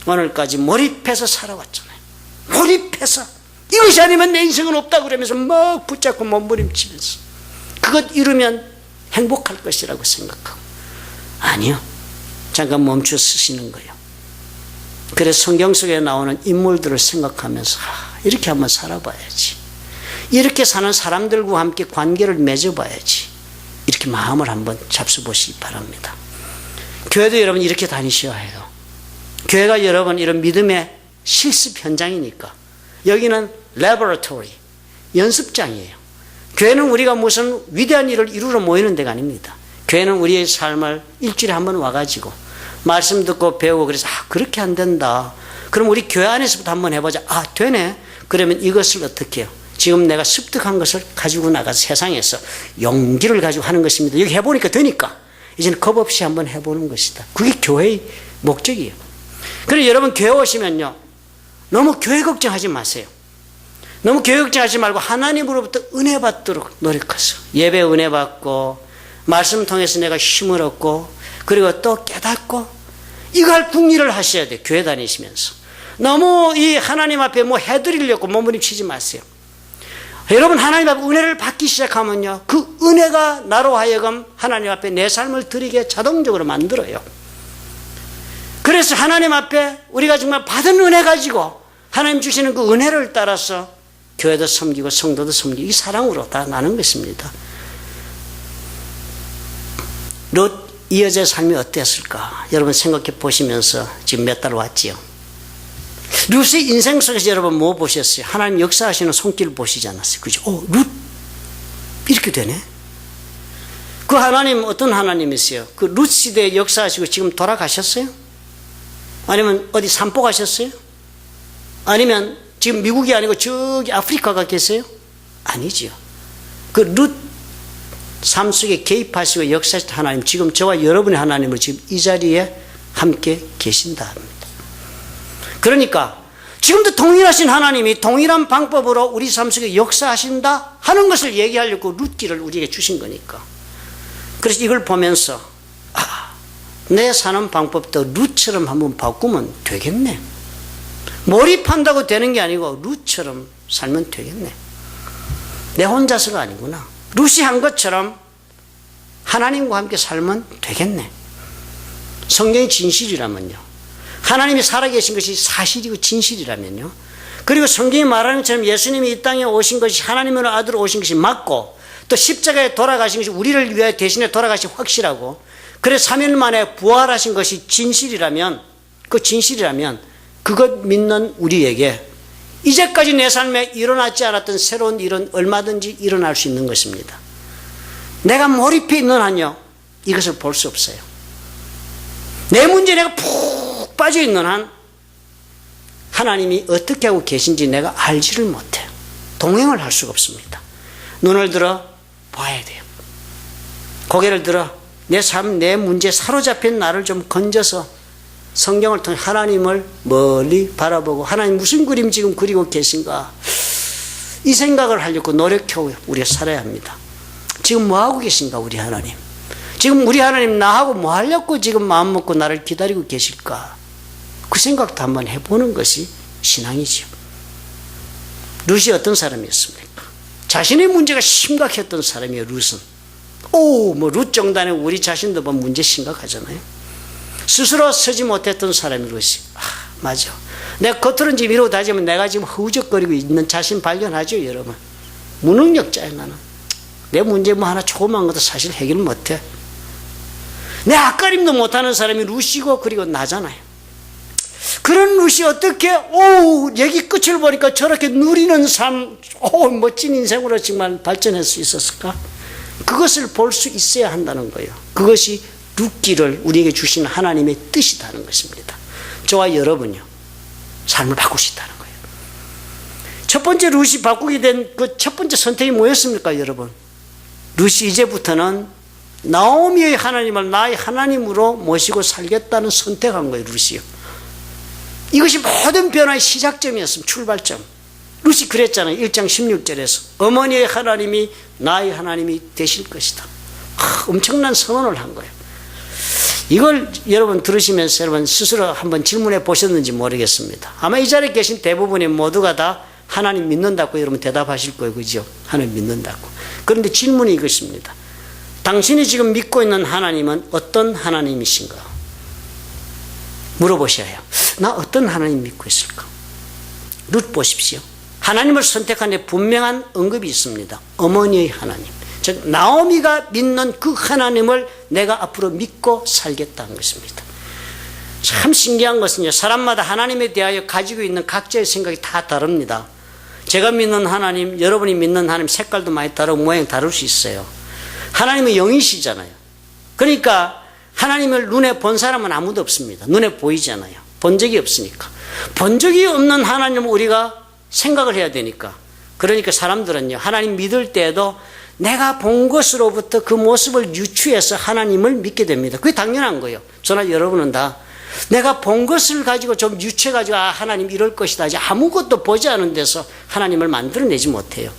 오늘까지 몰입해서 살아왔잖아요. 몰입해서 이것이 아니면 내 인생은 없다 그러면서 막 붙잡고 몸부림치면서 그것 이루면 행복할 것이라고 생각하고 아니요. 잠깐 멈춰 쓰시는 거예요. 그래서 성경 속에 나오는 인물들을 생각하면서 이렇게 한번 살아봐야지. 이렇게 사는 사람들과 함께 관계를 맺어봐야지. 이렇게 마음을 한번 잡숴보시기 바랍니다. 교회도 여러분 이렇게 다니셔야 해요. 교회가 여러분 이런 믿음의 실습 현장이니까 여기는 레버러토리, 연습장이에요. 교회는 우리가 무슨 위대한 일을 이루러 모이는 데가 아닙니다. 교회는 우리의 삶을 일주일에 한 번 와가지고 말씀 듣고 배우고 그래서 그렇게 안 된다. 그럼 우리 교회 안에서부터 한번 해보자. 되네. 그러면 이것을 어떻게 해요? 지금 내가 습득한 것을 가지고 나가서 세상에서 용기를 가지고 하는 것입니다. 여기 해보니까 되니까 이제는 겁 없이 한번 해보는 것이다. 그게 교회의 목적이에요. 그래서 여러분 교회 오시면요 너무 교회 걱정하지 마세요. 너무 교회 걱정하지 말고 하나님으로부터 은혜 받도록 노력하세요. 예배 은혜 받고 말씀 통해서 내가 힘을 얻고 그리고 또 깨닫고 이거 할 궁리를 하셔야 돼요. 교회 다니시면서 너무 이 하나님 앞에 뭐 해드리려고 몸부림치지 마세요. 여러분 하나님 앞에 은혜를 받기 시작하면요 그 은혜가 나로 하여금 하나님 앞에 내 삶을 드리게 자동적으로 만들어요. 그래서 하나님 앞에 우리가 정말 받은 은혜 가지고 하나님 주시는 그 은혜를 따라서 교회도 섬기고 성도도 섬기고 이 사랑으로 다 나는 것입니다. 롯 이 여자의 삶이 어땠을까? 여러분 생각해 보시면서 지금 몇 달 왔지요. 룻의 인생 속에서 여러분 뭐 보셨어요? 하나님 역사하시는 손길을 보시지 않았어요? 그죠? 룻 이렇게 되네? 그 하나님 어떤 하나님이세요? 그 룻 시대에 역사하시고 지금 돌아가셨어요? 아니면 어디 산보 가셨어요? 아니면 지금 미국이 아니고 저기 아프리카가 계세요? 아니지요. 그 룻 삶 속에 개입하시고 역사하신 하나님, 지금 저와 여러분의 하나님을 지금 이 자리에 함께 계신다 합니다. 그러니까 지금도 동일하신 하나님이 동일한 방법으로 우리 삶 속에 역사하신다 하는 것을 얘기하려고 룻기를 우리에게 주신 거니까. 그래서 이걸 보면서 내 사는 방법도 룻처럼 한번 바꾸면 되겠네. 몰입한다고 되는 게 아니고 룻처럼 살면 되겠네. 내 혼자서가 아니구나. 룻이 한 것처럼 하나님과 함께 살면 되겠네. 성경이 진실이라면요, 하나님이 살아계신 것이 사실이고 진실이라면요, 그리고 성경이 말하는 것처럼 예수님이 이 땅에 오신 것이 하나님의 아들로 오신 것이 맞고, 또 십자가에 돌아가신 것이 우리를 위해 대신에 돌아가신 확실하고, 그래서 3일 만에 부활하신 것이 진실이라면, 그 진실이라면 그것 믿는 우리에게 이제까지 내 삶에 일어나지 않았던 새로운 일은 얼마든지 일어날 수 있는 것입니다. 내가 몰입해 있는 한요, 이것을 볼 수 없어요. 내 문제에 내가 푹 빠져 있는 한 하나님이 어떻게 하고 계신지 내가 알지를 못해요. 동행을 할 수가 없습니다. 눈을 들어 봐야 돼요. 고개를 들어 내 삶, 내 문제에 사로잡힌 나를 좀 건져서 성경을 통해 하나님을 멀리 바라보고, 하나님 무슨 그림 지금 그리고 계신가, 이 생각을 하려고 노력하고 우리가 살아야 합니다. 지금 뭐 하고 계신가 우리 하나님, 지금 우리 하나님 나하고 뭐 하려고 지금 마음 먹고 나를 기다리고 계실까, 그 생각도 한번 해보는 것이 신앙이죠. 룻이 어떤 사람이었습니까? 자신의 문제가 심각했던 사람이에요. 룻은 룻 정도는 우리 자신도 보면 문제 심각하잖아요. 스스로 서지 못했던 사람이 룻이, 맞아, 내가 겉으로는 지금 이러고 다니면 내가 지금 허우적거리고 있는 자신 발견하죠, 여러분. 무능력자야. 나는 내 문제 뭐 하나 조그만 것도 사실 해결 못해. 내 앞가림도 못하는 사람이 룻이고, 그리고 나잖아요. 그런 룻이 어떻게 얘기 끝을 보니까 저렇게 누리는 삶, 멋진 인생으로 정말 발전할 수 있었을까? 그것을 볼 수 있어야 한다는 거예요. 그것이 룻기를 우리에게 주신 하나님의 뜻이라는 것입니다. 저와 여러분요, 삶을 바꾸시다는 거예요. 첫 번째 룻이 바꾸게 된 그 첫 번째 선택이 뭐였습니까, 여러분? 룻이 이제부터는 나오미의 하나님을 나의 하나님으로 모시고 살겠다는 선택한 거예요, 룻이요. 이것이 모든 변화의 시작점이었습니다. 출발점. 룻이 그랬잖아요. 1장 16절에서 어머니의 하나님이 나의 하나님이 되실 것이다. 엄청난 선언을 한 거예요. 이걸 여러분 들으시면서 여러분 스스로 한번 질문해 보셨는지 모르겠습니다. 아마 이 자리에 계신 대부분의 모두가 다 하나님 믿는다고 여러분 대답하실 거예요. 그죠? 하나님 믿는다고. 그런데 질문이 이것입니다. 당신이 지금 믿고 있는 하나님은 어떤 하나님이신가? 물어보셔야 해요. 나 어떤 하나님 믿고 있을까? 룻 보십시오. 하나님을 선택한 데 분명한 언급이 있습니다. 어머니의 하나님. 즉 나오미가 믿는 그 하나님을 내가 앞으로 믿고 살겠다는 것입니다. 참 신기한 것은요, 사람마다 하나님에 대하여 가지고 있는 각자의 생각이 다 다릅니다. 제가 믿는 하나님, 여러분이 믿는 하나님 색깔도 많이 다르고 모양이 다를 수 있어요. 하나님은 영이시잖아요. 그러니까 하나님을 눈에 본 사람은 아무도 없습니다. 눈에 보이잖아요. 본 적이 없으니까. 본 적이 없는 하나님을 우리가 생각을 해야 되니까. 그러니까 사람들은요, 하나님 믿을 때에도 내가 본 것으로부터 그 모습을 유추해서 하나님을 믿게 됩니다. 그게 당연한 거예요. 저나 여러분은 다 내가 본 것을 가지고 좀 유추해가지고 하나님 이럴 것이다, 아무것도 보지 않은 데서 하나님을 만들어내지 못해요.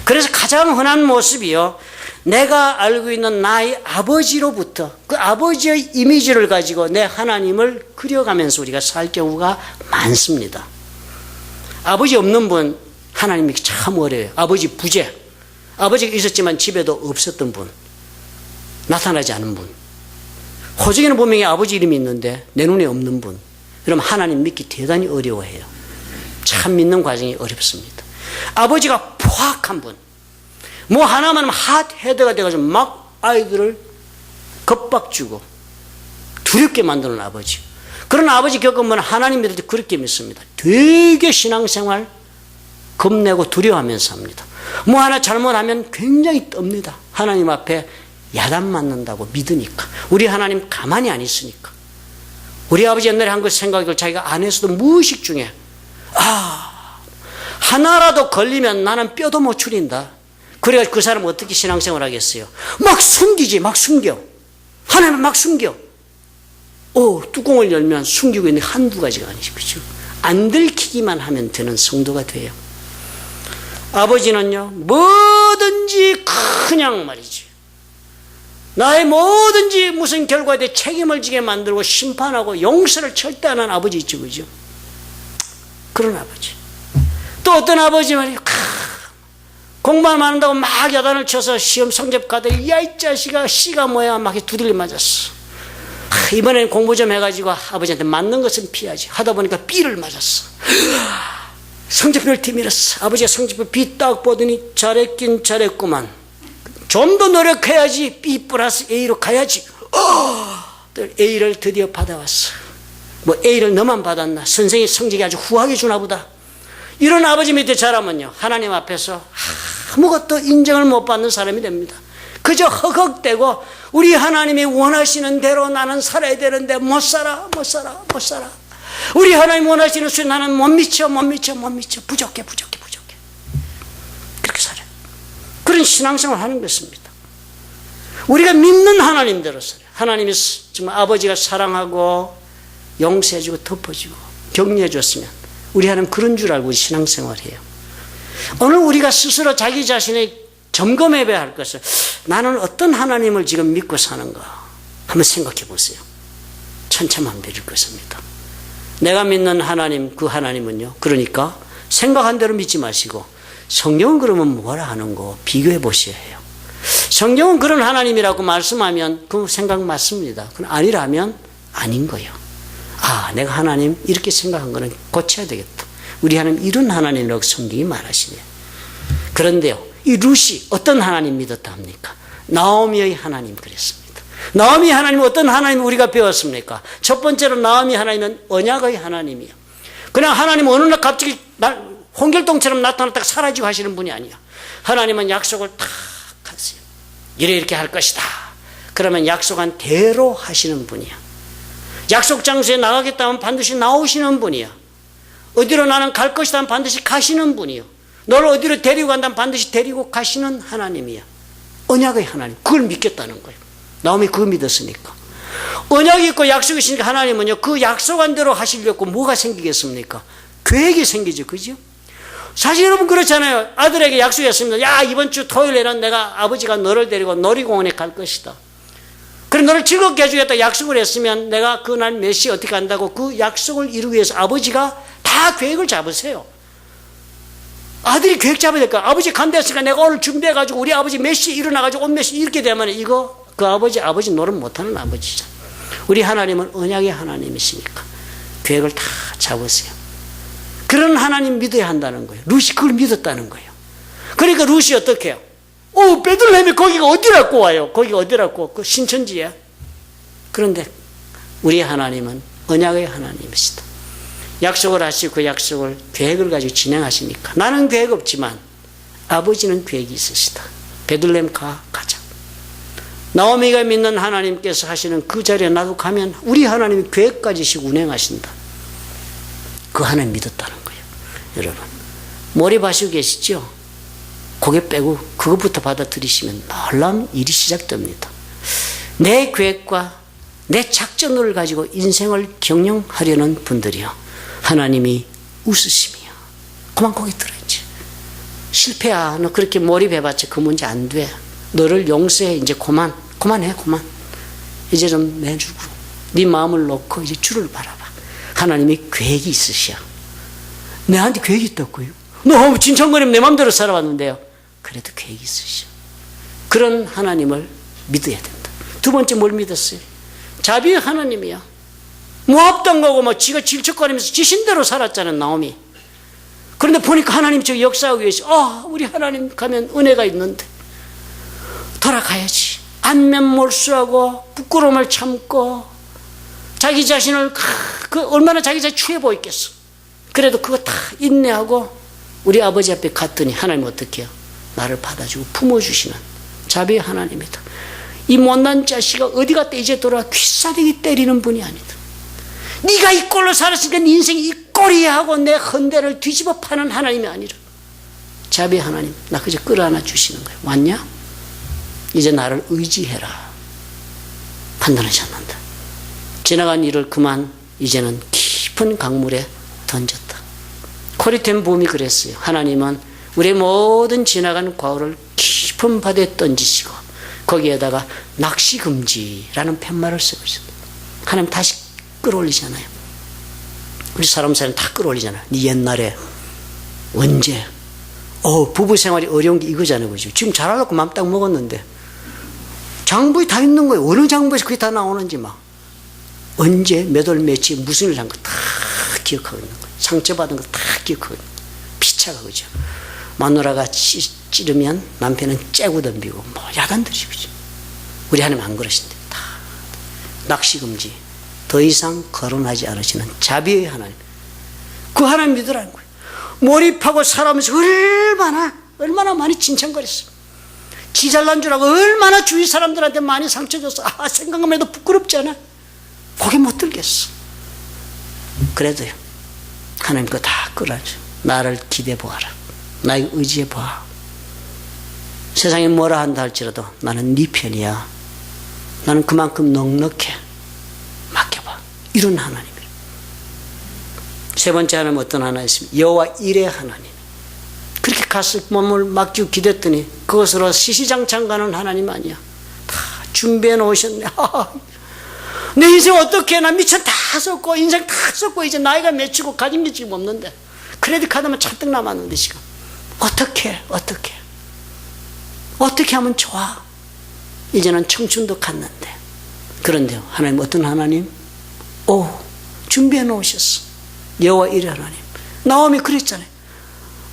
그래서 가장 흔한 모습이요, 내가 알고 있는 나의 아버지로부터 그 아버지의 이미지를 가지고 내 하나님을 그려가면서 우리가 살 경우가 많습니다. 아버지 없는 분 하나님 믿기 참 어려워요. 아버지 부재, 아버지가 있었지만 집에도 없었던 분, 나타나지 않은 분, 호적에는 분명히 아버지 이름이 있는데 내 눈에 없는 분, 그러면 하나님 믿기 대단히 어려워해요. 참 믿는 과정이 어렵습니다. 아버지가 포악한 분, 뭐 하나만 핫헤드가 돼가지고 막 아이들을 겁박주고 두렵게 만드는 아버지, 그런 아버지 겪으면 하나님 믿을 때 그렇게 믿습니다. 되게 신앙생활 겁내고 두려워하면서 합니다. 뭐 하나 잘못하면 굉장히 떱니다. 하나님 앞에 야단 맞는다고 믿으니까. 우리 하나님 가만히 안 있으니까. 우리 아버지 옛날에 한 거 생각을 자기가 안 했어도 무의식 중에 하나라도 걸리면 나는 뼈도 못 추린다. 그래가지고 그 사람은 어떻게 신앙생활 하겠어요? 막 숨기지, 막 숨겨. 하나님은 막 숨겨. 뚜껑을 열면 숨기고 있는 한두 가지가 아니죠. 그죠? 안 들키기만 하면 되는 성도가 돼요. 아버지는요, 뭐든지 그냥 말이지. 나의 뭐든지 무슨 결과에 대해 책임을 지게 만들고 심판하고 용서를 절대 안 하는 아버지 있죠. 그죠? 그런 아버지. 또 어떤 아버지 말이에요. 공부만 한다고 막 야단을 쳐서 시험 성적 가더니 야 이 자식아 씨가 뭐야 막 두들려 맞았어. 이번엔 공부 좀 해가지고 아버지한테 맞는 것은 피하지. 하다 보니까 B를 맞았어. 성적표를 뒤밀었어. 아버지가 성적표 B 딱 보더니 잘했긴 잘했구만. 좀 더 노력해야지. B 플러스 A로 가야지. A를 드디어 받아왔어. 뭐 A를 너만 받았나? 선생이 성적이 아주 후하게 주나 보다. 이런 아버지 밑에 자라면요, 하나님 앞에서 아무것도 인정을 못 받는 사람이 됩니다. 그저 허걱대고 우리 하나님이 원하시는 대로 나는 살아야 되는데 못 살아. 우리 하나님 원하시는 수에 나는 못 미쳐. 부족해. 그렇게 살아요. 그런 신앙생활을 하는 것입니다. 우리가 믿는 하나님대로서 하나님이 정말 아버지가 사랑하고 용서해주고 덮어주고 격려해줬으면 우리 하나님 그런 줄 알고 신앙생활해요. 오늘 우리가 스스로 자기 자신의 점검해봐야 할 것을 나는 어떤 하나님을 지금 믿고 사는가 한번 생각해 보세요. 천차만별일 것입니다. 내가 믿는 하나님, 그 하나님은요, 그러니까 생각한 대로 믿지 마시고 성경은 그러면 뭐라 하는 거 비교해 보셔야 해요. 성경은 그런 하나님이라고 말씀하면 그 생각 맞습니다. 그럼 아니라면 아닌 거예요. 내가 하나님 이렇게 생각한 거는 고쳐야 되겠다. 우리 하나님 이런 하나님이라고 성경이 말하시네요. 그런데요, 이 룻이 어떤 하나님 믿었다 합니까? 나오미의 하나님 그랬습니다. 나오미 하나님은 어떤 하나님 우리가 배웠습니까? 첫 번째로 나오미 하나님은 언약의 하나님이에요. 그냥 하나님은 어느 날 갑자기 홍길동처럼 나타났다가 사라지고 하시는 분이 아니에요. 하나님은 약속을 딱 하세요. 이렇게 할 것이다. 그러면 약속한 대로 하시는 분이야. 약속 장소에 나가겠다면 반드시 나오시는 분이야. 어디로 나는 갈 것이다 하면 반드시 가시는 분이요. 너를 어디로 데리고 간다면 반드시 데리고 가시는 하나님이야. 언약의 하나님. 그걸 믿겠다는 거예요. 나오미 그거 믿었으니까. 언약이 있고 약속이 있으니까 하나님은요, 그 약속한 대로 하시려고 뭐가 생기겠습니까? 계획이 생기죠. 그죠? 사실 여러분 그렇잖아요. 아들에게 약속했습니다. 야, 이번 주 토요일에는 내가 아버지가 너를 데리고 놀이공원에 갈 것이다. 그럼 너를 즐겁게 해주겠다 약속을 했으면 내가 그날 몇 시에 어떻게 한다고 그 약속을 이루기 위해서 아버지가 다 계획을 잡으세요. 아들이 계획 잡아야 될까? 아버지 간다 했으니까 내가 오늘 준비해가지고 우리 아버지 몇 시에 일어나가지고 옷 몇 시에 이렇게 되면 이거 그 아버지 노릇 못하는 아버지잖아. 우리 하나님은 언약의 하나님이시니까 계획을 다 잡으세요. 그런 하나님 믿어야 한다는 거예요. 룻이 그걸 믿었다는 거예요. 그러니까 룻이 어떻게 해요? 베들레헴이 거기가 어디라고 와요? 거기가 어디라고? 그 신천지야. 그런데 우리 하나님은 언약의 하나님이시다. 약속을 하시고 그 약속을 계획을 가지고 진행하시니까 나는 계획 없지만 아버지는 계획이 있으시다. 베들레헴 가자. 나오미가 믿는 하나님께서 하시는 그 자리에 나도 가면 우리 하나님이 계획까지 운행하신다. 그 하나님 믿었다는 거예요. 여러분 몰입하시고 계시죠? 고개 빼고 그것부터 받아들이시면 놀라운 일이 시작됩니다. 내 계획과 내 작전을 가지고 인생을 경영하려는 분들이요, 하나님이 웃으심이야. 그만 고개 들어야지. 실패야. 너 그렇게 몰입해봤자 그 문제 안 돼. 너를 용서해. 이제 그만해. 이제 좀 내주고 네 마음을 놓고 이제 주를 바라봐. 하나님이 계획이 있으셔. 내한테 계획이 있다고요? 너 진천거리면 내 마음대로 살아왔는데요. 그래도 계획이 있으셔. 그런 하나님을 믿어야 된다. 두 번째 뭘 믿었어요? 자비의 하나님이야. 모압당 가고 지가 질척거리면서 지신대로 살았잖아요, 나오미. 그런데 보니까 하나님 저기 역사하고 계셔. 우리 하나님 가면 은혜가 있는데 돌아가야지. 안면몰수하고 부끄러움을 참고 자기 자신을 얼마나 자기 자신 추해 보였겠어. 그래도 그거 다 인내하고 우리 아버지 앞에 갔더니 하나님 어떻게 해요? 나를 받아주고 품어주시는 자비의 하나님이다. 이 못난 자식아 어디 갔다 이제 돌아와. 귀싸대기 때리는 분이 아니다. 네가 이 꼴로 살았으니까 네 인생이 이 꼴이야 하고 내 헌대를 뒤집어 파는 하나님이 아니라 자비 하나님, 나 그저 끌어안아 주시는 거예요. 왔냐? 이제 나를 의지해라 판단하셨는데 지나간 일을 그만 이제는 깊은 강물에 던졌다. 코리텐 붐이 그랬어요. 하나님은 우리의 모든 지나간 과오를 깊은 바다에 던지시고 거기에다가 낚시금지라는 팻말을 쓰고 있습니다. 하나님 다시 끌어올리잖아요. 우리 사람 사이는 다 끌어올리잖아요. 네 옛날에 언제 부부 생활이 어려운 게 이거잖아요. 그죠? 지금 잘하려고 맘 딱 먹었는데 장부에 다 있는 거예요. 어느 장부에서 그게 다 나오는지 막 언제 몇 월 며칠 무슨 일 한 거 다 기억하고 있는 거예요. 상처받은 거 다 기억하고 있는 거예요. 피차가 그죠? 마누라가 찌르면 남편은 째고 덤비고 뭐 야단들이 그죠? 우리 하나님 안 그러신대. 다 낚시금지. 더 이상 거론하지 않으시는 자비의 하나님. 그 하나님 믿으라는 거예요. 몰입하고 살아오면서 얼마나 많이 칭찬거렸어. 지 잘난 줄 알고 얼마나 주위 사람들한테 많이 상처 줬어. 생각만 해도 부끄럽지 않아? 고개 못 들겠어. 그래도요, 하나님 거 다 끌어줘. 나를 기대해 보아라. 나의 의지해 봐. 세상이 뭐라 한다 할지라도 나는 네 편이야. 나는 그만큼 넉넉해. 맡겨봐. 이런 하나님이에요. 세 번째 하나님 어떤 하나님이십니까? 여호와 일의 하나님. 그렇게 가서 몸을 맡기고 기댔더니 그것으로 시시장창 가는 하나님 아니야. 다 준비해 놓으셨네. 내 인생 어떻게 해? 나 미천 다 썼고 인생 다 썼고 이제 나이가 맺히고 가진 게 지금 없는데 크레딧 카드만 잔뜩 남았는데 지금 어떻게 하면 좋아? 이제는 청춘도 갔는데. 그런데요, 하나님 어떤 하나님? 준비해 놓으셨어. 여호와 일의 하나님. 나오미 그랬잖아요.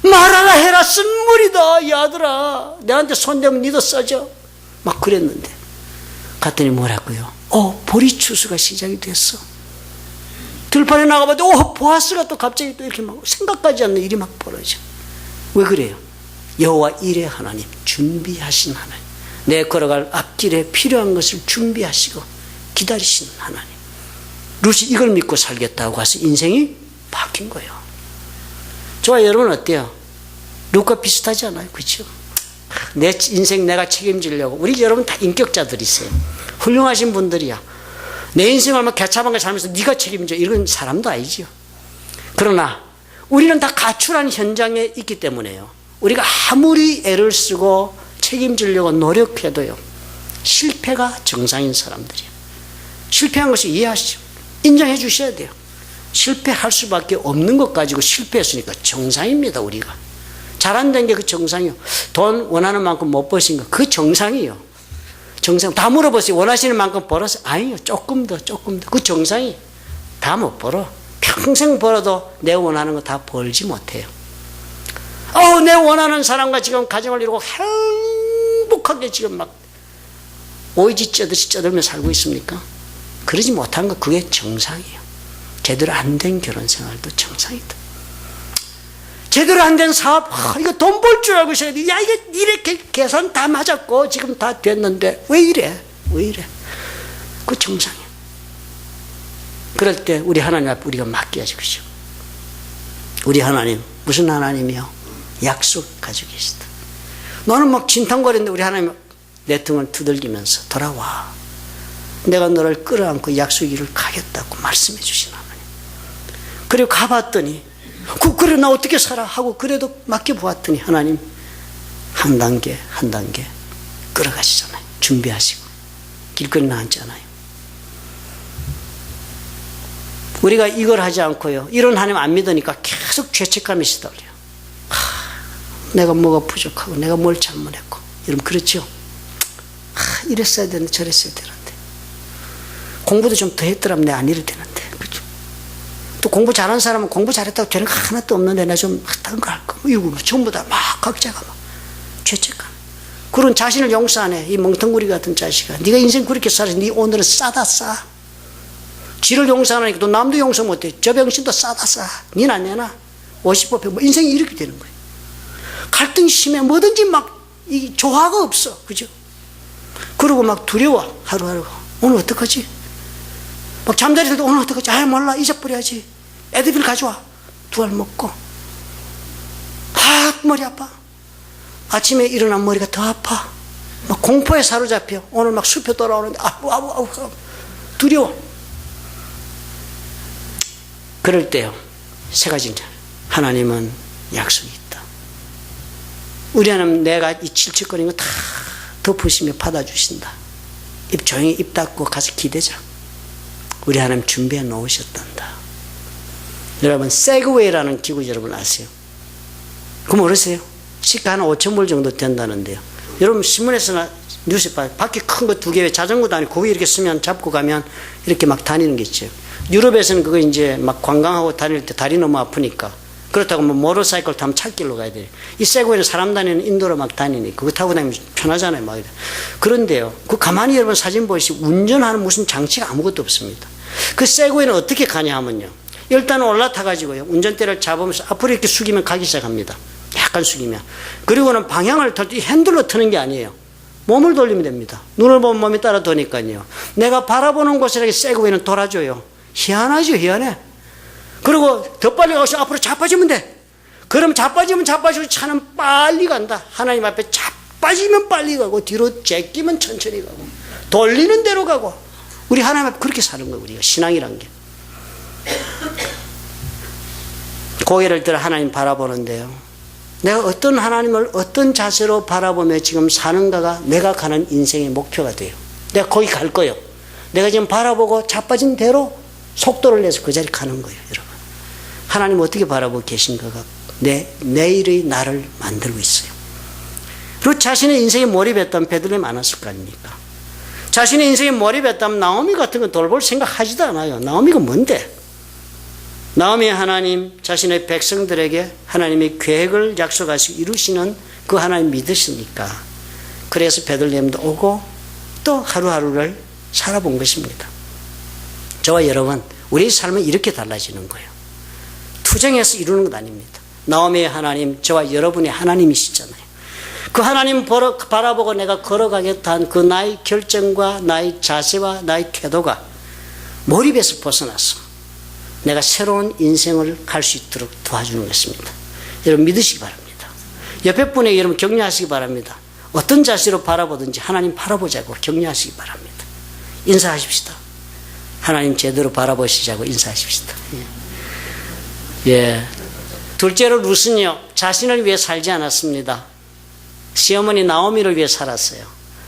말하라 해라 쓴물이다. 이 아들아 내한테 손대면 니도 써져. 막 그랬는데 갔더니 뭐라고요? 보리 추수가 시작이 됐어. 들판에 나가봐도 보아스가 또 갑자기 또 이렇게 막 생각하지 않는 일이 막 벌어져. 왜 그래요? 여호와 일의 하나님, 준비하신 하나님. 내 걸어갈 앞길에 필요한 것을 준비하시고 기다리시는 하나님. 루시 이걸 믿고 살겠다고 해서 인생이 바뀐 거예요. 좋아요. 여러분 어때요? 루카 비슷하지 않아요? 그렇죠? 내 인생 내가 책임지려고. 우리 여러분 다 인격자들이세요. 훌륭하신 분들이야. 내 인생을 얼마나 개차반가 살면서 네가 책임져 이런 사람도 아니죠. 그러나 우리는 다 가출한 현장에 있기 때문에요. 우리가 아무리 애를 쓰고 책임지려고 노력해도요, 실패가 정상인 사람들이에요. 실패한 것을 이해하시죠. 인정해 주셔야 돼요. 실패할 수밖에 없는 것 가지고 실패했으니까 정상입니다. 우리가 잘한다는 게 그 정상이요. 돈 원하는 만큼 못 버신 거 그 정상이요. 정상. 다 물어보세요. 원하시는 만큼 벌었어? 아니요. 조금 더 그 정상이. 다 못 벌어. 평생 벌어도 내 원하는 거 다 벌지 못해요. 내 원하는 사람과 지금 가정을 이루고 행복하게 지금 막 오이지 쩌듯이 쩌들며 살고 있습니까? 그러지 못한 거 그게 정상이에요. 제대로 안 된 결혼 생활도 정상이다. 제대로 안 된 사업, 이거 돈 벌 줄 알고 있어야 돼. 야, 이게 이렇게 계산 다 맞았고 지금 다 됐는데 왜 이래? 그 정상이야. 그럴 때 우리 하나님 앞에 우리가 맡겨야지, 그죠? 우리 하나님 무슨 하나님이요? 약속 가지고 계시다. 너는 막 진탕거리는데 우리 하나님 내 등을 두들기면서 돌아와. 내가 너를 끌어안고 약속 길을 가겠다고 말씀해 주신 하나님. 그리고 가봤더니 그래 나 어떻게 살아 하고 그래도 맡겨보았더니 하나님 한 단계 끌어가시잖아요. 준비하시고 길거리 나앉잖아요. 우리가 이걸 하지 않고요, 이런 하나님 안 믿으니까 계속 죄책감이 시달려요. 내가 뭐가 부족하고 내가 뭘 잘못했고. 여러분 그렇죠? 이랬어야 되는데 저랬어야 되는데 공부도 좀 더 했더라면 내가 안 이래야 되는데. 그렇죠? 또 공부 잘하는 사람은 공부 잘했다고 되는 거 하나도 없는데 나 좀 다른 거 할까? 이거 전부 다 막 각자가 막 죄책감. 그런 자신을 용서 안 해. 이 멍텅구리 같은 자식아. 네가 인생 그렇게 살아서 네 오늘은 싸다 싸. 지를 용서 안 하니까 또 남도 용서 못해. 저 병신도 싸다 싸. 니는 안 내나? 50법 100법. 인생이 이렇게 되는 거예요. 갈등이 심해. 뭐든지 막 이 조화가 없어. 그죠? 그러고 막 두려워, 하루하루가. 오늘 어떡하지? 막 잠자리 들도 오늘 어떡하지? 아, 몰라. 잊어버려야지. 애드빌 가져와. 2알 먹고. 머리 아파. 아침에 일어나면 머리가 더 아파. 막 공포에 사로잡혀. 오늘 막 숲에 돌아오는데 아우 두려워. 그럴 때요, 3가지입니다. 하나님은 약속이 있다. 우리 하나님 내가 이 칠칠거리는 거 다 덮으시며 받아주신다. 조용히 입 닫고 가서 기대자. 우리 하나님 준비해 놓으셨단다. 여러분, 세그웨이라는 기구 여러분 아세요? 그거 모르세요? 시가 한 5,000불 정도 된다는데요. 여러분 신문에서나 뉴스에 봐요. 바퀴 큰 거 2개 자전거 다니고 그 위에 이렇게 쓰면 잡고 가면 이렇게 막 다니는 게 있죠. 유럽에서는 그거 이제 막 관광하고 다닐 때 다리 너무 아프니까 그렇다고 뭐 모터사이클 타면 찻길로 가야 돼요. 이 세그웨이는 사람 다니는 인도로 막 다니니 그거 타고 다니면 편하잖아요. 막. 그런데요, 그 가만히 여러분 사진 보시고 운전하는 무슨 장치가 아무것도 없습니다. 그 세그웨이는 어떻게 가냐 하면요, 일단 올라타가지고요, 운전대를 잡으면서 앞으로 이렇게 숙이면 가기 시작합니다. 약간 숙이면. 그리고는 방향을 틀 때 핸들로 트는 게 아니에요. 몸을 돌리면 됩니다. 눈을 보면 몸이 따라 도니까요. 내가 바라보는 곳에 세그웨이는 돌아줘요. 희한하죠, 희한해. 그리고 더 빨리 가서 앞으로 자빠지면 돼. 그럼 자빠지면 자빠지고 차는 빨리 간다. 하나님 앞에 자빠지면 빨리 가고 뒤로 제끼면 천천히 가고 돌리는 대로 가고. 우리 하나님 앞에 그렇게 사는 거예요. 우리가 신앙이란 게. 고개를 들어 하나님 바라보는데요, 내가 어떤 하나님을 어떤 자세로 바라보며 지금 사는가가 내가 가는 인생의 목표가 돼요. 내가 거기 갈 거예요. 내가 지금 바라보고 자빠진 대로 속도를 내서 그 자리 가는 거예요. 여러분, 하나님 어떻게 바라보고 계신가가 내일의 나를 만들고 있어요. 그리고 자신의 인생에 몰입했다면 베들레헴 안 왔을 거 아닙니까? 자신의 인생에 몰입했다면 나오미 같은 거 돌볼 생각하지도 않아요. 나오미가 뭔데? 나오미 하나님 자신의 백성들에게 하나님의 계획을 약속하시고 이루시는 그 하나님 믿으시니까 그래서 베들레헴도 오고 또 하루하루를 살아본 것입니다. 저와 여러분, 우리의 삶은 이렇게 달라지는 거예요. 투쟁해서 이루는 것 아닙니다. 나오미의 하나님, 저와 여러분의 하나님이시잖아요. 그 하나님 바라보고 내가 걸어가겠다 한 그 나의 결정과 나의 자세와 나의 태도가 몰입에서 벗어나서 내가 새로운 인생을 갈 수 있도록 도와주는 것입니다. 여러분 믿으시기 바랍니다. 옆에 분에게 여러분 격려하시기 바랍니다. 어떤 자세로 바라보든지 하나님 바라보자고 격려하시기 바랍니다. 인사하십시다. 하나님 제대로 바라보시자고 인사하십시다. 예. 둘째로 룻은요, 자신을 위해 살지 않았습니다. 시어머니 나오미를 위해 살았어요.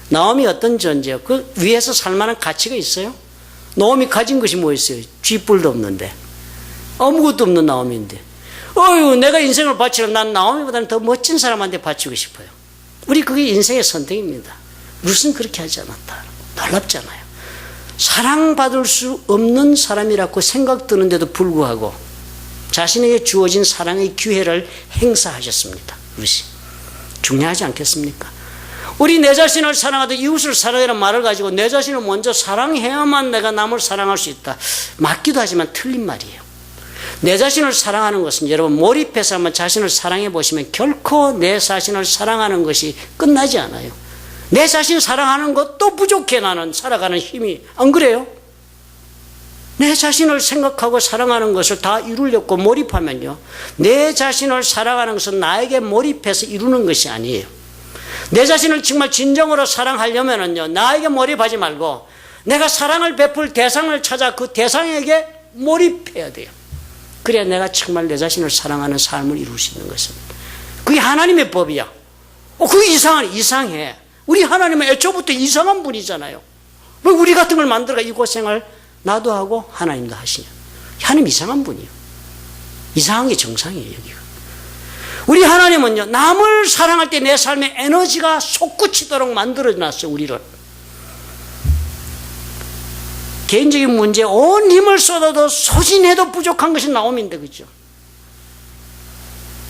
나오미 어떤 존재요? 그 위에서 살만한 가치가 있어요? 나오미 가진 것이 뭐 있어요? 쥐뿔도 없는데, 아무것도 없는 나오미인데, 내가 인생을 바치려면 난 나오미보다는 더 멋진 사람한테 바치고 싶어요. 우리 그게 인생의 선택입니다. 룻은 그렇게 하지 않았다. 놀랍잖아요. 사랑받을 수 없는 사람이라고 생각드는데도 불구하고 자신에게 주어진 사랑의 기회를 행사하셨습니다. 룻이. 중요하지 않겠습니까? 우리 내 자신을 사랑하듯 이웃을 사랑하라는 말을 가지고 내 자신을 먼저 사랑해야만 내가 남을 사랑할 수 있다. 맞기도 하지만 틀린 말이에요. 내 자신을 사랑하는 것은 여러분 몰입해서 한번 자신을 사랑해 보시면 결코 내 자신을 사랑하는 것이 끝나지 않아요. 내 자신 사랑하는 것도 부족해. 나는 살아가는 힘이. 안 그래요? 내 자신을 생각하고 사랑하는 것을 다 이루려고 몰입하면요, 내 자신을 사랑하는 것은 나에게 몰입해서 이루는 것이 아니에요. 내 자신을 정말 진정으로 사랑하려면요, 나에게 몰입하지 말고 내가 사랑을 베풀 대상을 찾아 그 대상에게 몰입해야 돼요. 그래야 내가 정말 내 자신을 사랑하는 삶을 이룰 수 있는 것입니다. 그게 하나님의 법이야. 그게 이상해. 우리 하나님은 애초부터 이상한 분이잖아요. 왜 우리 같은 걸 만들어가 이 고생을 나도 하고 하나님도 하시냐. 하나님 이상한 분이에요. 이상한 게 정상이에요. 여기가. 우리 하나님은요, 남을 사랑할 때 내 삶의 에너지가 솟구치도록 만들어놨어요. 우리를. 개인적인 문제에 온 힘을 쏟아도 소진해도 부족한 것이 나오미인데, 그죠?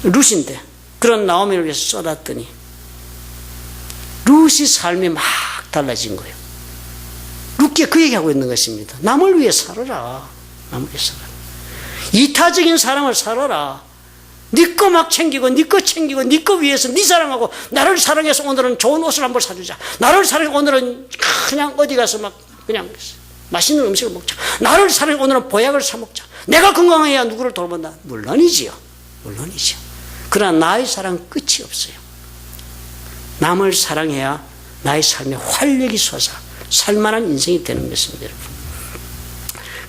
룻인데 그런 나오미를 위해서 쏟았더니 룻이 삶이 막 달라진 거예요. 룻게 그 얘기하고 있는 것입니다. 남을 위해 살아라. 남을 위해 살아라. 이타적인 사랑을 살아라. 네 거 막 챙기고 네 거 챙기고 네 거 위해서 네 사랑하고 나를 사랑해서 오늘은 좋은 옷을 한번 사주자. 나를 사랑해 오늘은 그냥 어디 가서 막 그냥 맛있는 음식을 먹자. 나를 사랑해 오늘은 보약을 사 먹자. 내가 건강해야 누구를 돌본다. 물론이지요. 물론이죠. 그러나 나의 사랑은 끝이 없어요. 남을 사랑해야 나의 삶에 활력이 솟아 살만한 인생이 되는 것입니다, 여러분.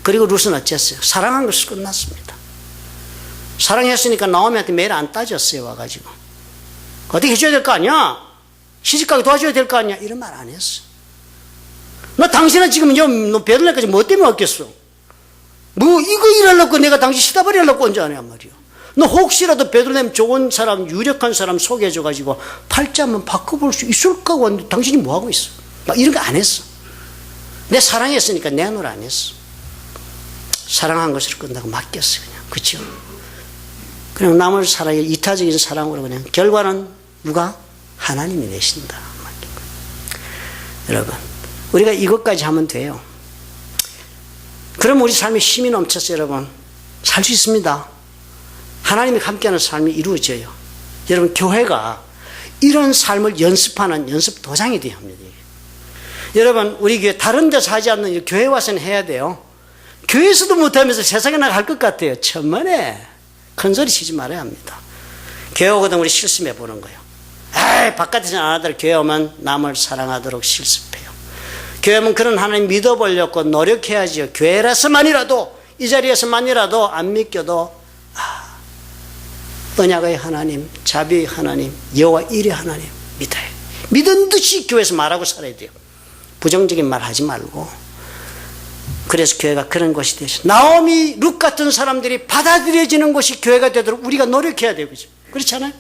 그리고 룻은 어쨌어요? 사랑한 것이 끝났습니다. 사랑했으니까 나오미한테 매일 안 따졌어요. 와가지고 어떻게 해줘야 될 거 아니야? 시집가게 도와줘야 될 거 아니야? 이런 말 안 했어. 너 당신은 지금 너 베들레헴까지 뭐 때문에 왔겠어? 뭐 이거 일하려고 내가 당신 시다바리 하려고 언제 안 해? 말이야. 너 혹시라도 베들레헴 좋은 사람, 유력한 사람 소개해줘가지고 팔자 한번 바꿔볼 수 있을까? 하고 당신이 뭐하고 있어? 막 이런 거 안 했어. 내 사랑했으니까 내 눈을 안 했어. 사랑한 것으로 끝나고 맡겼어. 그냥. 그쵸? 그냥 남을 사랑해 이타적인 사랑으로 그냥 결과는 누가? 하나님이 내신다. 여러분, 우리가 이것까지 하면 돼요. 그럼 우리 삶에 힘이 넘쳐서 여러분 살 수 있습니다. 하나님이 함께하는 삶이 이루어져요. 여러분, 교회가 이런 삶을 연습하는 연습 도장이 되어야 합니다. 여러분, 우리 교회 다른 데서 하지 않는 교회 와서는 해야 돼요. 교회에서도 못하면서 세상에 나갈 것 같아요. 천만에 큰 소리 치지 말아야 합니다. 교회 오거든 우리 실습해 보는 거예요. 에이, 바깥에서는 안 하더라도 교회 오면 남을 사랑하도록 실습해요. 교회 오면 그런 하나님 믿어보려고 노력해야지요. 교회라서만이라도, 이 자리에서만이라도 안 믿겨도 언약의 하나님, 자비의 하나님, 여호와 일의 하나님 믿어요. 믿은 듯이 교회에서 말하고 살아야 돼요. 부정적인 말 하지 말고. 그래서 교회가 그런 곳이 되죠. 나오미, 룻 같은 사람들이 받아들여지는 곳이 교회가 되도록 우리가 노력해야 되고, 그렇잖아요?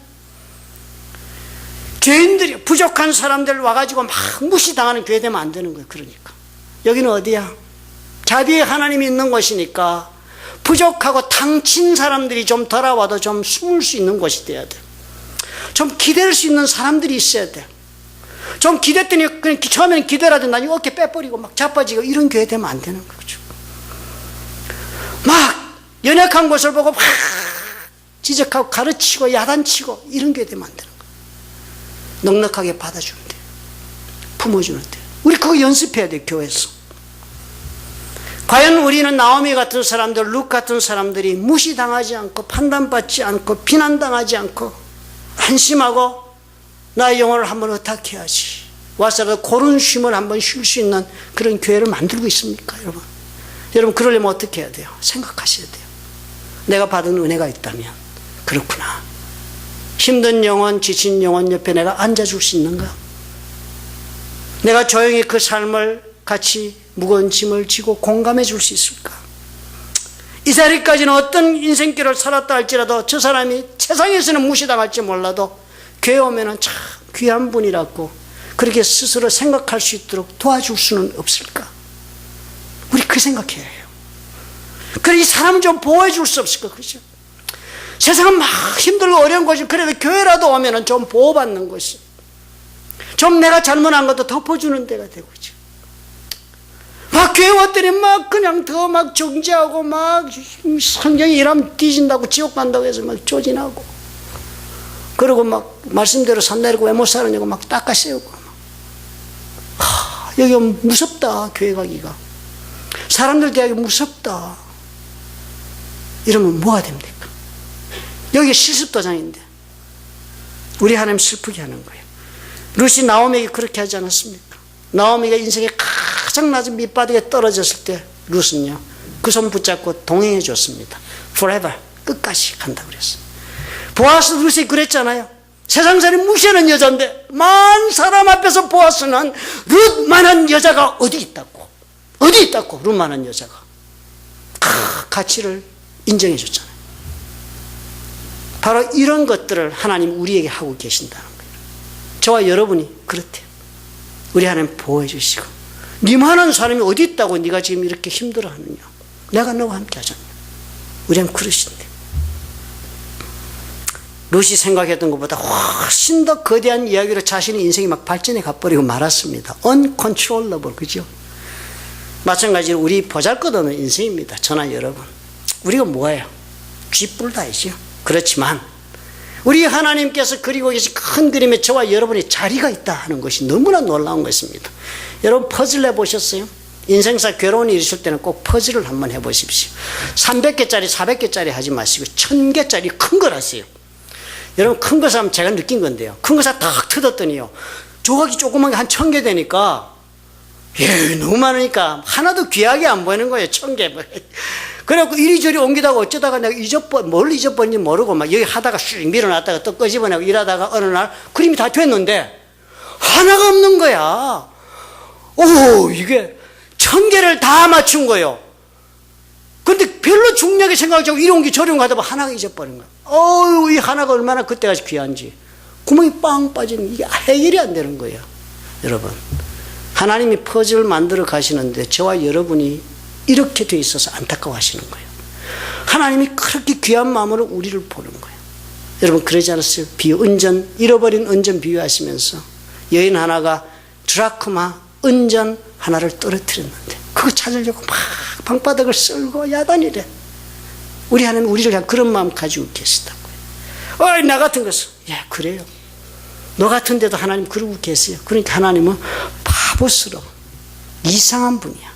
죄인들이, 부족한 사람들 와가지고 막 무시당하는 교회 되면 안 되는 거예요. 그러니까. 여기는 어디야? 자비의 하나님이 있는 곳이니까 부족하고 당친 사람들이 좀 돌아와도 좀 숨을 수 있는 곳이 돼야 돼요. 좀 기댈 수 있는 사람들이 있어야 돼요. 좀 기댔더니 그냥 처음에는 기대라도 나중에 어깨 빼버리고 막 자빠지고 이런 교회 되면 안 되는 거죠. 막 연약한 것을 보고 막 지적하고 가르치고 야단치고 이런 교회 되면 안 되는 거예요. 넉넉하게 받아주면 돼요. 품어주면 돼요. 우리 그거 연습해야 돼요. 교회에서. 과연 우리는 나오미 같은 사람들, 룻 같은 사람들이 무시당하지 않고 판단받지 않고 비난당하지 않고 안심하고 나의 영혼을 한번 의탁해야지, 와서라도 고른 쉼을 한번 쉴 수 있는 그런 교회를 만들고 있습니까? 여러분, 여러분 그러려면 어떻게 해야 돼요? 생각하셔야 돼요. 내가 받은 은혜가 있다면 그렇구나. 힘든 영혼, 지친 영혼 옆에 내가 앉아줄 수 있는가? 내가 조용히 그 삶을 같이 무거운 짐을 지고 공감해 줄 수 있을까? 이 자리까지는 어떤 인생길을 살았다 할지라도 저 사람이 세상에서는 무시당할지 몰라도 교회 오면은 참 귀한 분이라고 그렇게 스스로 생각할 수 있도록 도와줄 수는 없을까? 우리 그 생각해야 해요. 그래, 이 사람 좀 보호해 줄 수 없을까? 그렇죠? 세상은 막 힘들고 어려운 것이, 그래도 교회라도 오면은 좀 보호받는 것이, 좀 내가 잘못한 것도 덮어주는 데가 되고 있죠. 막 교회 왔더니 막 그냥 더 막 정죄하고 막 성경이 이러면 뒤진다고 지옥 간다고 해서 막 조진하고, 그리고 막 말씀대로 산 내리고 왜 못 사느냐고 막 닦아 세우고. 여기 무섭다, 교회 가기가. 사람들 대하기 무섭다. 이러면 뭐가 됩니까? 여기 실습도장인데 우리 하나님 슬프게 하는 거예요. 룻이 나오미에게 그렇게 하지 않았습니까? 나오미가 인생의 가장 낮은 밑바닥에 떨어졌을 때 룻은요, 그 손 붙잡고 동행해 줬습니다. Forever, 끝까지 간다고 그랬어요. 보아스 룻이 그랬잖아요. 세상 사람이 무시하는 여자인데 만 사람 앞에서 보아스는 룻만한 여자가 어디 있다고, 어디 있다고, 룻만한 여자가 가치를 인정해 줬잖아요. 바로 이런 것들을 하나님 우리에게 하고 계신다는 거예요. 저와 여러분이 그렇대요. 우리 하나님 보호해 주시고, 니만한 사람이 어디 있다고 네가 지금 이렇게 힘들어하느냐, 내가 너와 함께 하잖냐. 우리 하나님 그러신대. 룻이 생각했던 것보다 훨씬 더 거대한 이야기로 자신의 인생이 막 발전해 가버리고 말았습니다. uncontrollable, 그죠? 마찬가지로 우리 보잘것없는 인생입니다. 저나 여러분, 우리가 뭐예요? 쥐뿔다이죠. 그렇지만 우리 하나님께서 그리고 계신 큰 그림에 저와 여러분의 자리가 있다 하는 것이 너무나 놀라운 것입니다. 여러분 퍼즐 해보셨어요? 인생사 괴로운 일이 있을 때는 꼭 퍼즐을 한번 해보십시오. 300개짜리 400개짜리 하지 마시고 1000개짜리 큰 걸 하세요. 여러분 큰 것을 하면 제가 느낀 건데요. 큰 것을 탁 뜯었더니요, 조각이 조그만 게 한 1000개 되니까 너무 많으니까 하나도 귀하게 안 보이는 거예요. 1000개. 그래갖고 이리저리 옮기다가 어쩌다가 내가 뭘 잊어버린지 모르고 막 여기 하다가 슉 밀어놨다가 또 끄집어내고 이러다가 어느 날 그림이 다 됐는데 하나가 없는 거야. 오, 이게 1000개를 다 맞춘 거예요. 근데 별로 중요하게 생각하지 않고 이리 옮기 저리 옮기 하다 보면 하나가 잊어버린 거야. 어우, 이 하나가 얼마나 그때까지 귀한지. 구멍이 빵 빠지는 이게 해결이 안 되는 거예요. 여러분, 하나님이 퍼즐을 만들어 가시는데 저와 여러분이 이렇게 돼 있어서 안타까워하시는 거예요. 하나님이 그렇게 귀한 마음으로 우리를 보는 거예요. 여러분 그러지 않았어요? 잃어버린 은전 비유하시면서 여인 하나가 드라크마 은전 하나를 떨어뜨렸는데 그거 찾으려고 막 방바닥을 쓸고 야단이래. 우리 하나님 우리를 그냥 그런 마음 가지고 계시다고요. 어이, 나 같은 것은. 예, 그래요. 너 같은데도 하나님 그러고 계세요. 그러니까 하나님은 바보스러워 이상한 분이야.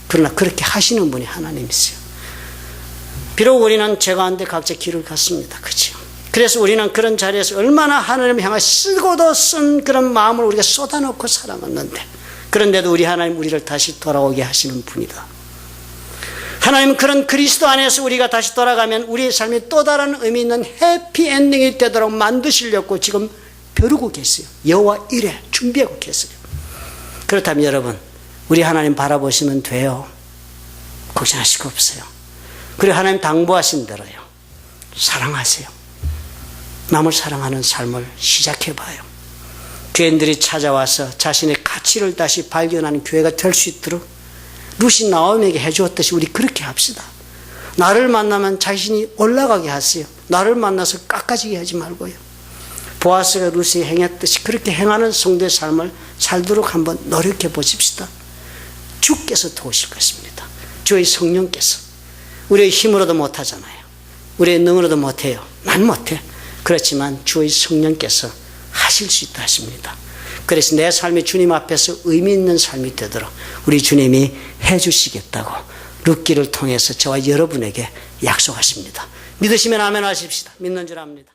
그러나 그렇게 하시는 분이 하나님이세요. 비록 우리는 죄 가운데 각자 길을 갔습니다. 그죠? 그래서 우리는 그런 자리에서 얼마나 하나님을 향해 쓰고도 쓴 그런 마음을 우리가 쏟아놓고 살아갔는데, 그런데도 우리 하나님 우리를 다시 돌아오게 하시는 분이다. 하나님은 그런 그리스도 안에서 우리가 다시 돌아가면 우리의 삶이 또 다른 의미 있는 해피엔딩이 되도록 만드시려고 지금 벼르고 계세요. 여호와 이래 준비하고 계세요. 그렇다면 여러분, 우리 하나님 바라보시면 돼요. 걱정하실 거 없어요. 그리고 하나님 당부하신 대로요, 사랑하세요. 남을 사랑하는 삶을 시작해봐요. 교인들이 찾아와서 자신의 가치를 다시 발견하는 교회가 될 수 있도록 루시 나옴에게 해주었듯이 우리 그렇게 합시다. 나를 만나면 자신이 올라가게 하세요. 나를 만나서 깎아지게 하지 말고요. 보아스가 루시에 행했듯이 그렇게 행하는 성도의 삶을 살도록 한번 노력해 보십시다. 주께서 도우실 것입니다. 주의 성령께서. 우리의 힘으로도 못하잖아요. 우리의 능으로도 못해요. 난 못해. 그렇지만 주의 성령께서 하실 수 있다 하십니다. 그래서 내 삶이 주님 앞에서 의미 있는 삶이 되도록 우리 주님이 해주시겠다고 룻기를 통해서 저와 여러분에게 약속하십니다. 믿으시면 아멘 하십시다. 믿는 줄 압니다.